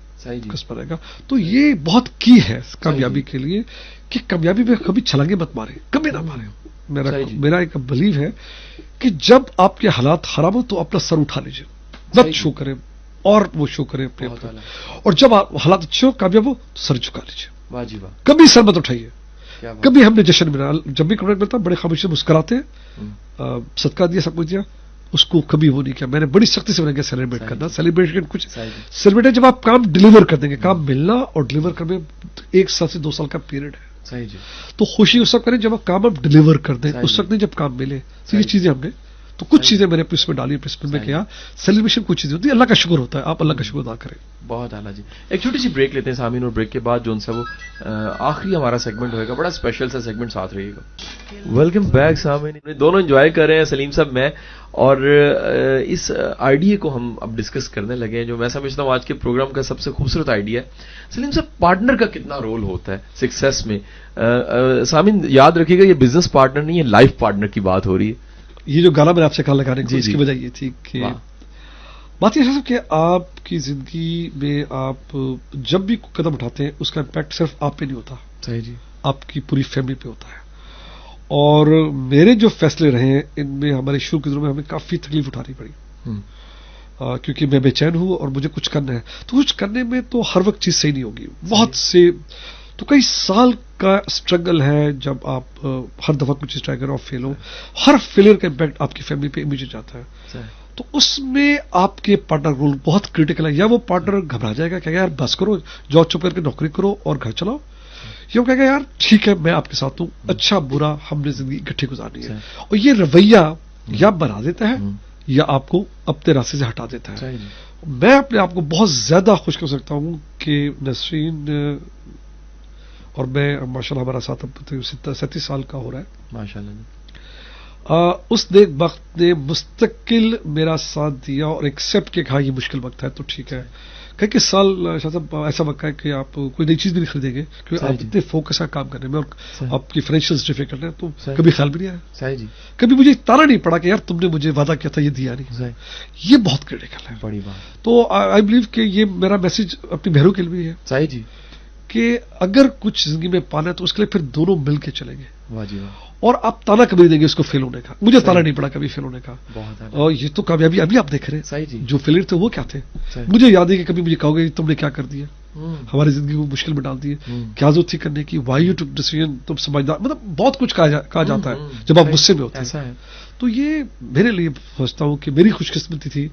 کسٹمر رہے گا. تو یہ بہت کی ہے کامیابی کے لیے کہ کامیابی میں کبھی چھلانگے مت مارے, کبھی نہ مارے. میرا ایک بلیو ہے کہ جب آپ کے حالات خراب ہو تو اپنا سر اٹھا لیجیے, مت شو کریں اور وہ شو کریں اپنے. اور جب حالات اچھے ہو کامیاب ہو تو سر جھکا لیجیے, کبھی سر مت اٹھائیے. کبھی ہم نے جشن منا, جب بھی کانٹریکٹ ملتا بڑے خاموشی سے مسکراتے ہیں, صدقہ دیا سب کچھ دیا, اس کو کبھی وہ نہیں کیا. میں نے بڑی سختی سے گیا سیلیبریٹ کرنا. سیلیبریشن کچھ سیلیبریٹ ہے جب آپ کام ڈلیور کر دیں گے. کام ملنا اور ڈلیور کرنے 1 سال سے 2 سال کا پیریڈ ہے. تو خوشی اس وقت کریں جب آپ کام آپ ڈلیور کر دیں, اس وقت نہیں جب کام ملے. تو یہ چیزیں ہم نے تو کچھ چیزیں میں نے اس میں ڈالی, پرنسپل میں کیا. سیلیبریشن کچھ چیزیں ہوتی ہے, اللہ کا شکر ہوتا ہے, آپ اللہ کا شکر ادا کریں. بہت اعلیٰ جی. ایک چھوٹی سی بریک لیتے ہیں سامعین, اور بریک کے بعد جو ان سے وہ آخری ہمارا سیگمنٹ ہوئے گا, بڑا اسپیشل سا سیگمنٹ ساتھ رہے گا. ویلکم بیک سامعین, دونوں انجوائے کر رہے ہیں سلیم صاحب میں, اور اس آئیڈیا کو ہم اب ڈسکس کرنے لگے ہیں جو میں سمجھتا ہوں آج کے پروگرام کا سب سے خوبصورت آئیڈیا ہے. سلیم صاحب, پارٹنر کا کتنا رول ہوتا ہے سکسیس میں؟ سامعین یاد رکھیے گا یہ بزنس پارٹنر نہیں ہے, لائف پارٹنر کی بات ہو رہی ہے. یہ جو گانا میں نے آپ سے کہا لگانے کی اس کی وجہ یہ تھی کہ بات یہ ہے کہ آپ کی زندگی میں آپ جب بھی قدم اٹھاتے ہیں اس کا امپیکٹ صرف آپ پہ نہیں ہوتا, صحیح جی, آپ کی پوری فیملی پہ ہوتا ہے. اور میرے جو فیصلے رہے ہیں ان میں ہمارے شروع کے دنوں میں ہمیں کافی تکلیف اٹھانی پڑی, کیونکہ میں بے چین ہوں اور مجھے کچھ کرنا ہے. تو کچھ کرنے میں تو ہر وقت چیز صحیح نہیں ہوگی. بہت سے تو کئی سال کا اسٹرگل ہے جب آپ ہر دفعہ کچھ چیز ٹرائی کرو اور فیل ہو. ہر فیلئر کا امپیکٹ آپ کی فیملی پہ امیجیٹ جاتا ہے. تو اس میں آپ کے پارٹنر رول بہت کریٹیکل ہے. یا وہ پارٹنر گھبرا جائے گا کہ یار بس کرو, جاب چھپ کر کے نوکری کرو اور گھر چلاؤ, یا وہ کہے گا یار ٹھیک ہے میں آپ کے ساتھ ہوں, اچھا برا ہم نے زندگی اکٹھی گزارنی ہے. اور یہ رویہ یا بنا دیتا ہے یا آپ کو اپنے راستے سے ہٹا دیتا ہے. میں اپنے آپ کو بہت زیادہ خوش کر سکتا ہوں کہ نسرین اور میں ماشاءاللہ ہمارا ساتھ 37 سال کا ہو رہا ہے ماشاءاللہ. اس نیک وقت نے مستقل میرا ساتھ دیا اور ایکسیپٹ کیا کہ ہاں یہ مشکل وقت ہے تو ٹھیک ہے. کئی سال شاہ صاحب ایسا وقت ہے کہ آپ کوئی نئی چیز بھی نہیں خریدیں گے کیونکہ آپ اتنے فوکس ہے کام کرنے میں اور آپ کی فائنینشیل ڈیفیکلٹ ہے, تو کبھی خیال بھی نہیں آیا, کبھی مجھے تانا نہیں پڑا کہ یار تم نے مجھے وعدہ کیا تھا یہ دیا نہیں. یہ بہت کریٹیکل ہے, بڑی بات. تو آئی بلیو کہ یہ میرا میسج اپنی بہنوں کے لیے بھی ہے کہ اگر کچھ زندگی میں پانا ہے تو اس کے لیے پھر دونوں مل کے چلیں گے. اور آپ تانا کبھی نہیں دیں گے اس کو فیل ہونے کا. مجھے تانا نہیں پڑا کبھی فیل ہونے کا, اور یہ تو کامیابی ابھی آپ دیکھ رہے ہیں. جو فیلئر تھے وہ کیا تھے, مجھے یاد ہے کہ کبھی مجھے کہو گے تم نے کیا کر دیا, ہماری زندگی کو مشکل میں ڈال دی, کیا ضرورت تھی کرنے کی, وائی یو ٹک ڈیسیژن, تم سمجھدار, مطلب بہت کچھ کہا جاتا ہے جب آپ غصے میں ہوتے ہیں. تو یہ میرے لیے سمجھتا ہوں کہ میری خوش قسمتی تھی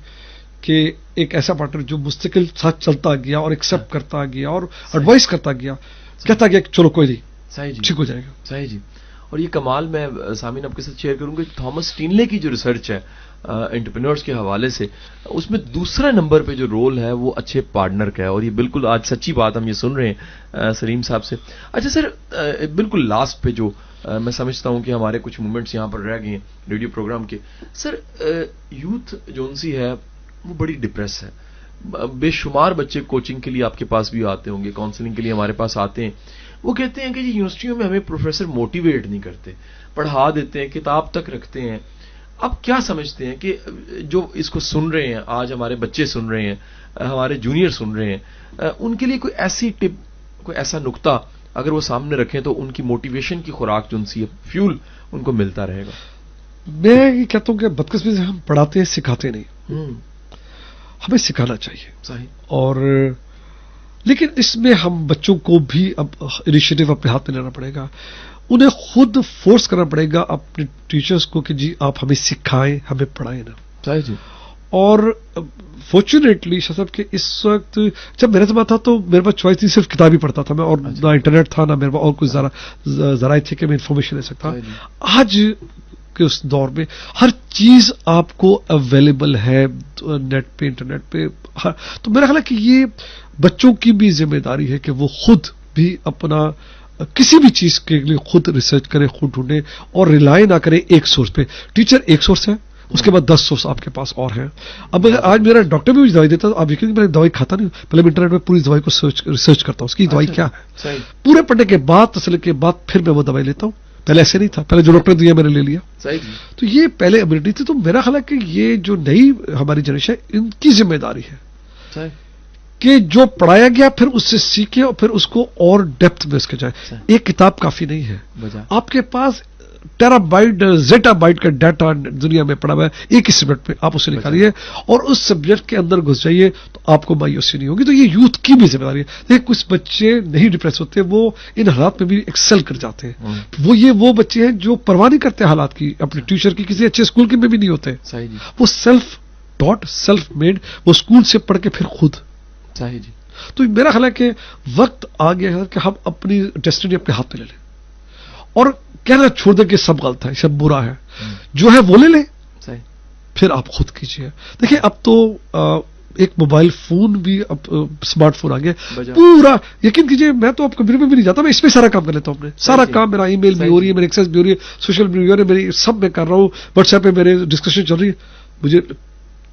کہ ایک ایسا پارٹنر جو مستقل ساتھ چلتا گیا اور ایکسپٹ کرتا گیا اور ایڈوائس کرتا گیا, کہتا گیا کہ چلو کوئی نہیں ٹھیک ہو جائے گا. صحیح جی. اور یہ کمال میں سامعین آپ کے ساتھ شیئر کروں گا, تھامس اسٹینلے کی جو ریسرچ ہے انٹرپرینورز کے حوالے سے, اس میں دوسرا نمبر پہ جو رول ہے وہ اچھے پارٹنر کا ہے. اور یہ بالکل آج سچی بات ہم یہ سن رہے ہیں سلیم صاحب سے. اچھا سر, بالکل لاسٹ پہ جو میں سمجھتا ہوں کہ ہمارے کچھ مومنٹس یہاں پر رہ گئے ہیں ریڈیو پروگرام کے. سر یوتھ جو سی ہے وہ بڑی ڈپریس ہے. بے شمار بچے کوچنگ کے لیے آپ کے پاس بھی آتے ہوں گے, کاؤنسلنگ کے لیے ہمارے پاس آتے ہیں. وہ کہتے ہیں کہ جی یونیورسٹیوں میں ہمیں پروفیسر موٹیویٹ نہیں کرتے, پڑھا دیتے ہیں, کتاب تک رکھتے ہیں. اب کیا سمجھتے ہیں کہ جو اس کو سن رہے ہیں آج, ہمارے بچے سن رہے ہیں, ہمارے جونیئر سن رہے ہیں, ان کے لیے کوئی ایسی ٹپ, کوئی ایسا نقطہ اگر وہ سامنے رکھیں تو ان کی موٹیویشن کی خوراک جو ان سی فیول ان کو ملتا رہے گا؟ میں یہ کہتا ہوں کہ بدقسمتی سے ہم پڑھاتے ہیں سکھاتے نہیں, ہمیں سکھانا چاہیے. صحیح. اور لیکن اس میں ہم بچوں کو بھی اب انیشیٹو اپنے ہاتھ میں لینا پڑے گا, انہیں خود فورس کرنا پڑے گا اپنے ٹیچرز کو کہ جی آپ ہمیں سکھائیں, ہمیں پڑھائیں نا. صحیح جی. اور فارچونیٹلی شاہ صاحب کہ اس وقت جب میرا زمانہ تھا تو میرے پاس چوائس نہیں, صرف کتاب ہی پڑھتا تھا میں, اور نہ انٹرنیٹ تھا, نہ میرے پاس اور کچھ ذرائع تھے کہ میں انفارمیشن لے سکتا. آج کے اس دور میں ہر چیز آپ کو اویلیبل ہے نیٹ پہ, انٹرنیٹ پہ. تو میرا خیال ہے کہ یہ بچوں کی بھی ذمہ داری ہے کہ وہ خود بھی اپنا کسی بھی چیز کے لیے خود ریسرچ کریں, خود ڈھونڈیں, اور ریلائی نہ کریں ایک سورس پہ. ٹیچر ایک سورس ہے, اس کے بعد 10 سورس آپ کے پاس اور ہیں. اب آج میرا ڈاکٹر بھی دوائی دیتا ہے, آپ یقین میں دوائی کھاتا نہیں, پہلے میں انٹرنیٹ میں پوری دوائی کو ریسرچ کرتا ہوں, اس کی دوائی کیا ہے, پورے پڑھنے کے بعد تسلی کے بعد پھر میں وہ دوائی لیتا ہوں. پہلے ایسے نہیں تھا, پہلے جو ڈاکٹر دیا میں نے لے لیا. تو یہ پہلے ابیلٹی تھی. تو میرا خیال ہے کہ یہ جو نئی ہماری جنریشن ہے ان کی ذمہ داری ہے کہ جو پڑھایا گیا پھر اس سے سیکھے اور پھر اس کو اور ڈیپتھ میں اس کے جائے. ایک کتاب کافی نہیں ہے, آپ کے پاس ٹیرا بائٹ زیٹا بائٹ کا ڈیٹا دنیا میں پڑا ہوا ہے, ایک ہی سبجیکٹ پہ آپ اسے نکالیے اور اس سبجیکٹ کے اندر گھس جائیے تو آپ کو مایوسی نہیں ہوگی. تو یہ یوتھ کی بھی ذمہ داری ہے. دیکھیں کچھ بچے نہیں ڈپریس ہوتے, وہ ان حالات میں بھی ایکسل کر جاتے ہیں. وہ بچے ہیں جو پرواہ نہیں کرتے حالات کی, اپنے ٹیچر کی, کسی اچھے اسکول کے میں بھی نہیں ہوتے, وہ سیلف ٹاٹ, سیلف میڈ, وہ اسکول سے پڑھ کے پھر خود. صحیح جی. تو میرا خیال ہے کہ وقت آ گیا ہے کہ ہم اپنی ڈیسٹنی اپنے ہاتھ میں لے لیں اور کہنا چھوڑ دیں کہ سب غلط ہے, سب برا ہے, جو ہے وہ لے لیں, پھر آپ خود کیجیے. دیکھیں اب تو ایک موبائل فون بھی, اب اسمارٹ فون آ گیا پورا, یقین کیجیے میں تو اب کمپیوٹر میں بھی نہیں جاتا, میں اس پہ سارا کام کر لیتا ہوں. اپنے سارا کام میرا ای میل بھی ہو رہی ہے, میری ایکسس بھی ہو رہی ہے, سوشل میڈیا بھی میری سب میں کر رہا ہوں, واٹس ایپ پہ میرے ڈسکشن چل رہی ہے. مجھے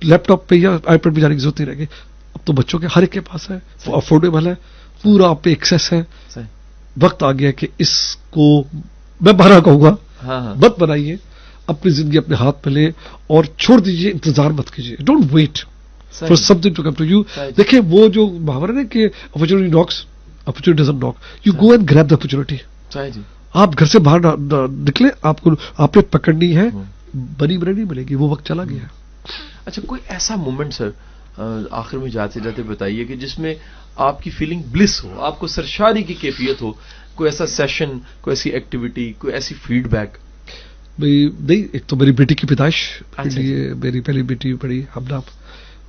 لیپ ٹاپ پہ یا آئی پیڈ پہ جانے کی ضرورت نہیں رہے گی. اب تو بچوں کے ہر ایک کے پاس ہے, وہ افورڈیبل ہے, پورا آپ پہ ایکسیس ہے. وقت آ گیا کہ اس کو میں بہرا کہوں گا مت بنائیے, اپنی زندگی اپنے ہاتھ میں لے اور چھوڑ دیجیے, انتظار مت کیجیے. Don't wait for something to come to you. دیکھیں وہ جو محاورہ ہے کہ opportunity knocks, opportunity doesn't knock, you go and grab the opportunity. آپ گھر سے باہر نکلے, آپ نے پکڑنی ہے, بنی بنی نہیں ملے گی, وہ وقت چلا گیا. اچھا کوئی ایسا مومنٹ سر آخر میں جاتے جاتے بتائیے کہ جس میں آپ کی فیلنگ بلس ہو, آپ کو سرشاری کی کیفیت ہو, کوئی ایسا سیشن, کوئی ایسی ایکٹیویٹی, کوئی ایسی فیڈ بیک. نہیں, ایک تو میری بیٹی کی پیدائش, میری پہلی بیٹی بڑی ہمدم,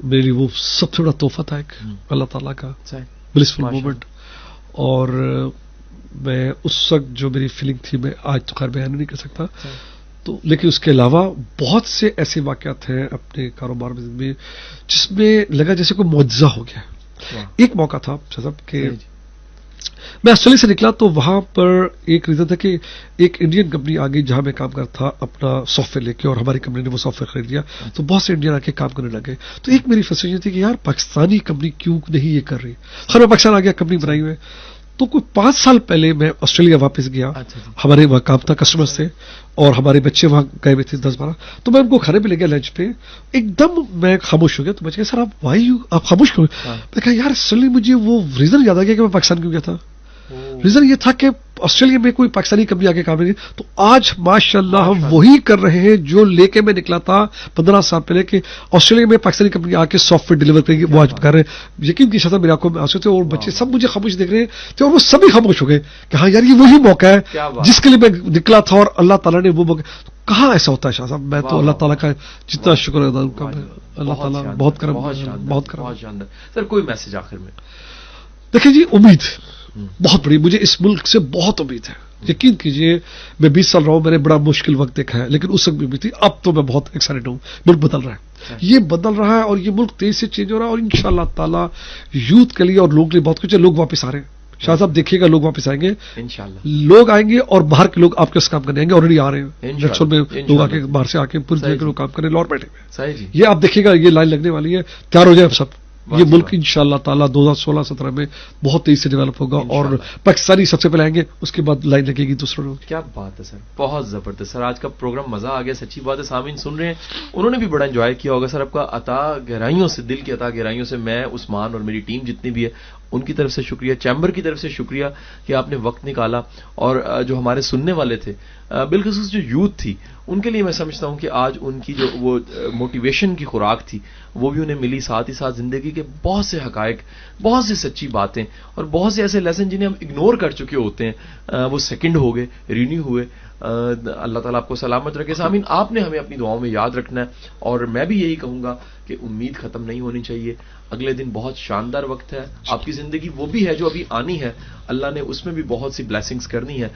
میرے لیے وہ سب سے بڑا تحفہ تھا ایک اللہ تعالیٰ کا بلسفل مومنٹ. اور میں اس وقت جو میری فیلنگ تھی میں آج تو خیر بیان نہیں کر سکتا. تو لیکن اس کے علاوہ بہت سے ایسے واقعات ہیں اپنے کاروبار میں جس میں لگا جیسے کوئی معجزہ ہو گیا. ایک موقع تھا صاحب کہ میں آسٹریلیا سے نکلا تو وہاں پر ایک ریزن تھا کہ ایک انڈین کمپنی آ گئی جہاں میں کام کرتا تھا اپنا سافٹ ویئر لے کے, اور ہماری کمپنی نے وہ سافٹ ویئر خرید لیا. تو بہت سے انڈین آ کے کام کرنے لگے. تو ایک میری فرسٹریشن تھی کہ یار پاکستانی کمپنی کیوں نہیں یہ کر رہی. خیر میں پاکستان آ گیا, کمپنی بنائی ہوئے. تو کوئی 5 سال پہلے میں آسٹریلیا واپس گیا, ہمارے وہاں کام تھا, کسٹمر تھے اور ہمارے بچے وہاں گئے ہوئے تھے 10-12. تو میں ان کو کھانے پہ لے گیا لنچ پہ, ایک دم میں خاموش ہو گیا. تو بچے کہا سر آپ خاموش کیوں؟ میں کہا یار سڈنلی مجھے وہ ریزن یاد آ گیا کہ میں پاکستان کیوں گیا تھا. ریزن یہ تھا کہ آسٹریلیا میں کوئی پاکستانی کمپنی آگے کام نہیں. تو آج ماشاءاللہ ہم وہی کر رہے ہیں جو لے کے میں نکلا تھا 15 سال پہلے کہ آسٹریلیا میں پاکستانی کمپنی آ کے سافٹ ویئر ڈیلیور کرے گی, وہ آج کر رہے ہیں. یقین کی شاید میری آنکھوں میں آنسو تھے اور بچے سب مجھے خاموش دیکھ رہے تھے, اور وہ سبھی خاموش ہو گئے کہ ہاں یار یہ وہی موقع ہے جس کے لیے میں نکلا تھا, اور اللہ تعالیٰ نے وہ موقع. کہاں ایسا ہوتا ہے شاہ صاحب, میں تو اللہ تعالیٰ کا جتنا شکر ادا کروں, اللہ تعالیٰ بہت کرم, بہت کرم. سر کوئی میسج آخر میں؟ دیکھیں جی, امید بہت بڑی, مجھے اس ملک سے بہت امید ہے. یقین کیجئے میں 20 سال رہا ہوں, میں نے بڑا مشکل وقت دیکھا ہے, لیکن اس وقت بھی تھی. اب تو میں بہت ایکسائٹڈ ہوں. ملک بدل رہا ہے, یہ بدل رہا ہے, اور یہ ملک تیزی سے چینج ہو رہا ہے, اور انشاءاللہ تعالیٰ یوتھ کے لیے اور لوگوں کے لیے بہت کچھ ہے. لوگ واپس آ رہے ہیں شاہ صاحب, دیکھیے گا لوگ واپس آئیں گے انشاءاللہ. لوگ آئیں گے اور باہر کے لوگ آپ کے کام کرنے آئیں گے, آلریڈی آ رہے ہیں. نیکسٹ میں لوگ آ کے باہر سے آ کے پوری دنیا کے لوگ کام کرنے لوٹ بیٹھے ہوئے. یہ آپ دیکھیے گا, یہ لائن لگنے والی ہے, تیار ہو جائے سب. یہ ملک انشاءاللہ تعالیٰ 2016-17 میں بہت تیزی سے ڈیولپ ہوگا, اور پاکستانی سب سے پہلے آئیں گے, اس کے بعد لائن لگے گی دوسرے لوگ. کیا بات ہے سر, بہت زبردست سر. آج کا پروگرام مزہ آ گیا, سچی بات ہے. سامعین سن رہے ہیں, انہوں نے بھی بڑا انجوائے کیا ہوگا. سر آپ کا عطا گہرائیوں سے, دل کی عطا گہرائیوں سے میں, عثمان اور میری ٹیم جتنی بھی ہے ان کی طرف سے شکریہ, چیمبر کی طرف سے شکریہ کہ آپ نے وقت نکالا. اور جو ہمارے سننے والے تھے, بالخصوص جو یوتھ تھی, ان کے لیے میں سمجھتا ہوں کہ آج ان کی جو وہ موٹیویشن کی خوراک تھی وہ بھی انہیں ملی. ساتھ ہی ساتھ زندگی کے بہت سے حقائق, بہت سی سچی باتیں, اور بہت سے ایسے لیسن جنہیں ہم اگنور کر چکے ہوتے ہیں, وہ سیکنڈ ہو گئے, رینیو ہوئے. اللہ تعالیٰ آپ کو سلامت رکھے. سامعین, آپ نے ہمیں اپنی دعاؤں میں یاد رکھنا ہے, اور میں بھی یہی کہوں گا کہ امید ختم نہیں ہونی چاہیے. اگلے دن بہت شاندار وقت ہے, آپ کی زندگی وہ بھی ہے جو ابھی آنی ہے, اللہ نے اس میں بھی بہت سی بلیسنگز کرنی ہے.